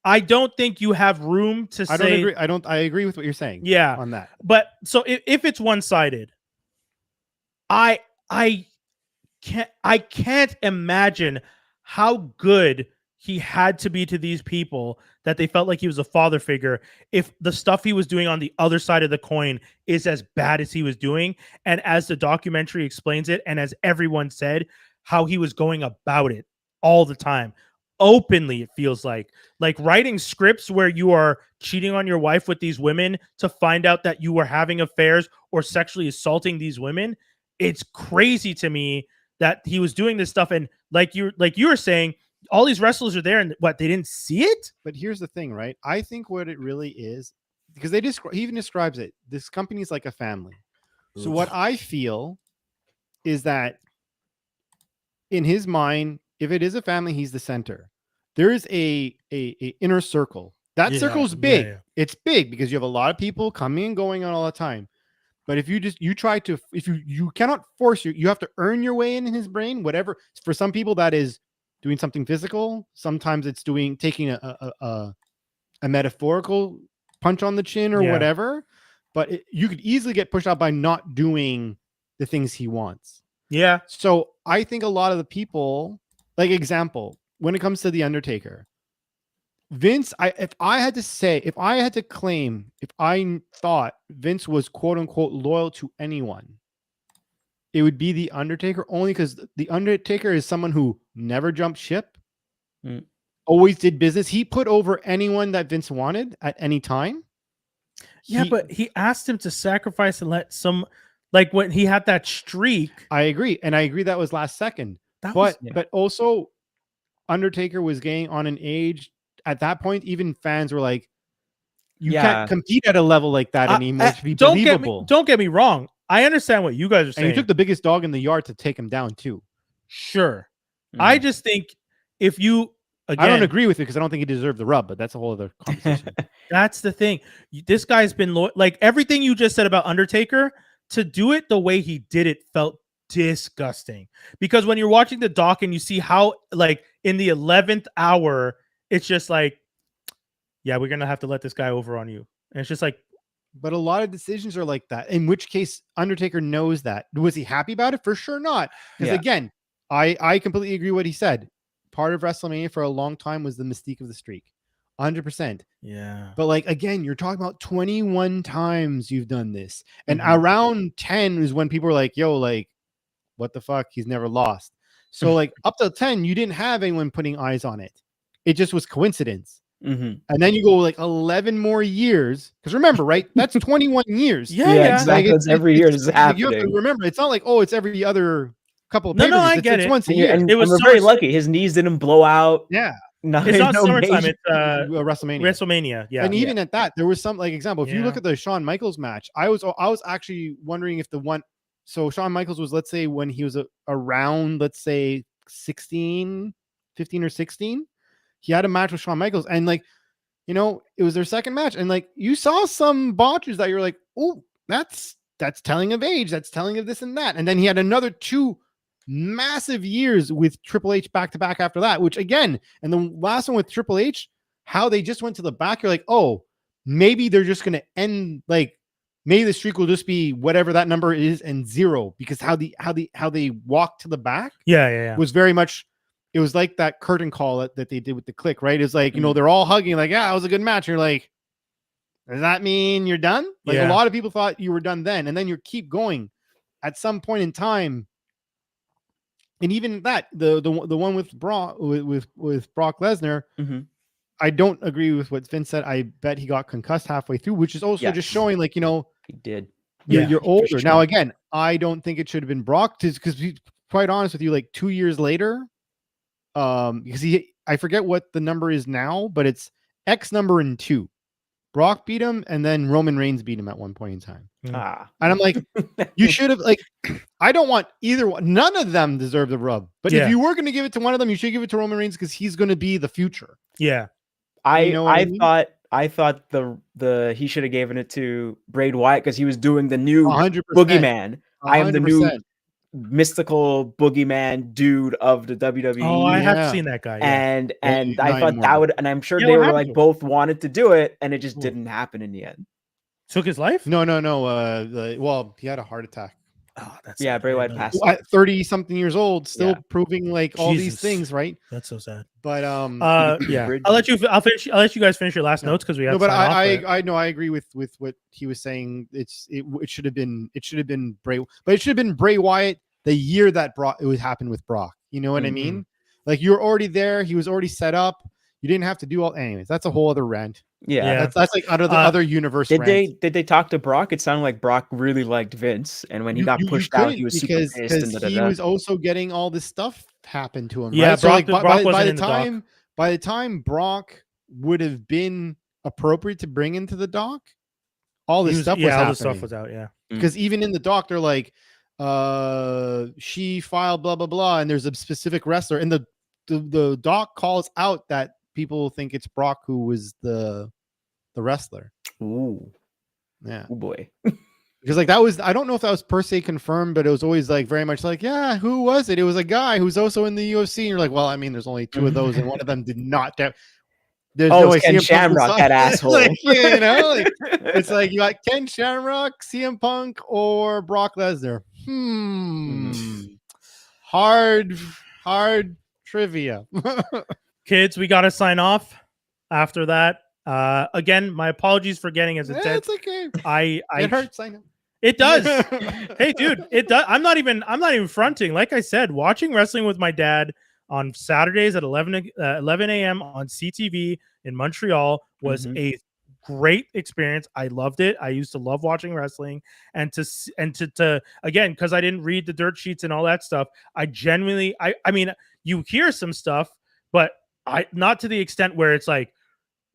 I don't think you have room to say. I don't agree. I agree with what you're saying. Yeah, on that. But so if it's one-sided, I can't imagine how good he had to be to these people that they felt like he was a father figure if the stuff he was doing on the other side of the coin is as bad as he was doing. And as the documentary explains it, and as everyone said, how he was going about it all the time. Openly, it feels like writing scripts where you are cheating on your wife with these women to find out that you were having affairs or sexually assaulting these women. It's crazy to me that he was doing this stuff. And like you were saying, all these wrestlers are there and they didn't see it. But here's the thing, right? I think what it really is, because he even describes it, this company is like a family. So what I feel is that in his mind, if it is a family, he's the center. There is a inner circle. That circle is big. Yeah. It's big because you have a lot of people coming and going on all the time. But if you cannot force you have to earn your way in his brain, whatever. For some people, that is doing something physical. Sometimes it's taking a metaphorical punch on the chin or whatever, but you could easily get pushed out by not doing the things he wants. Yeah. So I think a lot of the people, like example, when it comes to The Undertaker, Vince, if I had to claim, if I thought Vince was quote unquote loyal to anyone, it would be The Undertaker, only because The Undertaker is someone who never jumped ship, always did business. He put over anyone that Vince wanted at any time. Yeah, but he asked him to sacrifice and let some, like when he had that streak. I agree. And I agree that was last second. But also Undertaker was getting on an age at that point, even fans were like, you can't compete at a level like that anymore to be believable. Don't get me wrong. I understand what you guys are saying. And you took the biggest dog in the yard to take him down too. Sure. I just think if you, again, I don't agree with it because I don't think he deserved the rub, but that's a whole other conversation. That's the thing. This guy's been like everything you just said about Undertaker, to do it the way he did it felt disgusting. Because when you're watching the doc and you see how, like, in the 11th hour, it's just like, yeah, we're gonna have to let this guy over on you. And it's just like, but a lot of decisions are like that. In which case, Undertaker knows that. Was he happy about it? For sure not. Because again, I completely agree what he said. Part of WrestleMania for a long time was the mystique of the streak. 100%. Yeah. But like, again, you're talking about 21 times you've done this. And around 10 is when people are like, yo, like, what the fuck? He's never lost. So like up to 10, you didn't have anyone putting eyes on it. It just was coincidence. And then you go like 11 more years. Because remember, right? That's 21 years. Yeah, exactly. Like, it's every year this is happening. You have to remember, it's not like, oh, it's every other couple of No, I get it. Once a year. And it was we're very lucky. His knees didn't blow out. Yeah. It's not summertime. It's WrestleMania. WrestleMania. Yeah. And even at that, there was some, like, example. If you look at the Shawn Michaels match, I was actually wondering if the one. So Shawn Michaels was, let's say, when he was around, let's say 15 or 16, he had a match with Shawn Michaels, and like, you know, it was their second match, and like you saw some botches that you're like, oh, that's telling of age, that's telling of this and that, and then he had another 2 massive years with Triple H back to back after that, which again, and the last one with Triple H, how they just went to the back, you're like, oh, maybe they're just gonna end, like maybe the streak will just be whatever that number is and 0, because how they walked to the back was very much, it was like that curtain call that they did with the Click, right? It's like, you know, they're all hugging like, yeah, it was a good match. You're like, does that mean you're done? Like a lot of people thought you were done then, and then you keep going at some point in time. And even that, the one with Brock Lesnar, I don't agree with what Vince said. I bet he got concussed halfway through, which is also just showing, like, you know, he did. You're older now. Again, I don't think it should have been Brock, because quite honest with you, like 2 years later, because I forget what the number is now, but it's X number and 2. Brock beat him, and then Roman Reigns beat him at one point in time. And I'm like, you should have, like, I don't want either one. None of them deserve the rub. But if you were going to give it to one of them, you should give it to Roman Reigns, because he's going to be the future. Yeah. I thought the he should have given it to Bray Wyatt, because he was doing the new 100%. boogeyman. 100%. I am the new 100%. mystical boogeyman dude of the WWE. Oh, I have seen that guy. And I thought that would, and I'm sure they were like both wanted to do it, and it just didn't happen in the end. Took his life? No. Well, he had a heart attack. Oh, that's Bray Wyatt passed at 30 something years old, still proving like all these things, right? That's so sad. But yeah, I'll let you guys finish your last notes, because we have. No, but I agree with what he was saying. It should have been Bray, but it should have been Bray Wyatt the year that it would happen with Brock. You know what I mean? Like, you're already there. He was already set up. You didn't have to do all. Anyways, that's a whole other rant. Yeah. That's like out of the other universe. Did they talk to Brock? It sounded like Brock really liked Vince, and when he got pushed out, he was super pissed. Because he was also getting all this stuff happen to him. Yeah, right? Brock, so like, Brock by the time Brock would have been appropriate to bring into the doc, all this stuff was happening. All the stuff was out. Yeah, because even in the doc, they're like, she filed blah blah blah, and there's a specific wrestler, and the doc calls out that people think it's Brock who was the wrestler. Ooh. Yeah. Oh boy. Because like that was, I don't know if that was per se confirmed, but it was always like very much like, yeah, who was it? It was a guy who's also in the UFC. And you're like, well, I mean, there's only 2 of those, and one of them did not. there's Oh, no way it's Ken CM Punk will Shamrock, sign- that asshole. Like, you know, like, it's like you got Ken Shamrock, CM Punk, or Brock Lesnar. Hard trivia. Kids, we got to sign off after that. Again, my apologies for getting as intense. It's okay. It It hurts. I know. It does. Hey, dude, it does. I'm not even fronting. Like I said, watching wrestling with my dad on Saturdays at 11 a.m. on CTV in Montreal was a great experience. I loved it. I used to love watching wrestling, and to again, because I didn't read the dirt sheets and all that stuff. I genuinely, I mean, you hear some stuff, but not to the extent where it's like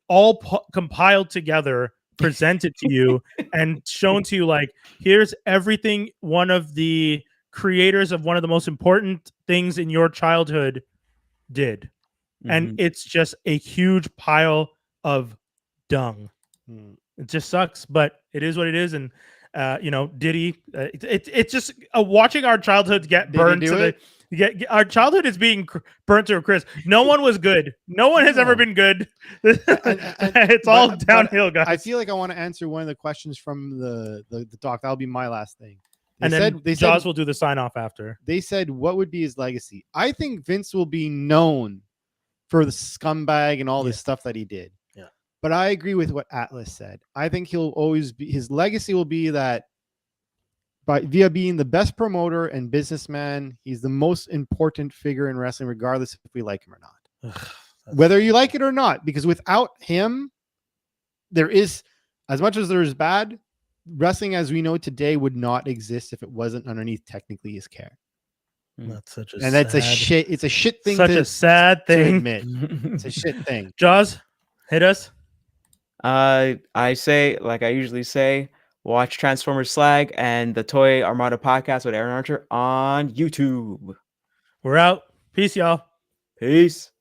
all compiled together, presented to you and shown to you, like, here's everything one of the creators of one of the most important things in your childhood did. And it's just a huge pile of dung. It just sucks, but it is what it is. And Diddy, it's just watching our childhood get burned to the our childhood is being burnt to a crisp. No one was good. No one has ever been good. It's all downhill, guys. I feel like I want to answer one of the questions from the doc. That'll be my last thing. They said Jaws will do the sign off after. They said, what would be his legacy? I think Vince will be known for the scumbag and all this stuff that he did. Yeah. But I agree with what Atlas said. I think he'll always be, his legacy will be that via being the best promoter and businessman, he's the most important figure in wrestling, regardless if we like him or not. Whether you like it or not, because without him, there is, as much as there is bad, wrestling as we know today would not exist if it wasn't underneath technically his care. That's such a that's a shit. It's a shit thing. Such a sad thing. To admit. It's a shit thing. Jaws, hit us. I say, like I usually say, watch Transformers Slag and the Toy Armada podcast with Aaron Archer on YouTube. We're out. Peace, y'all. Peace.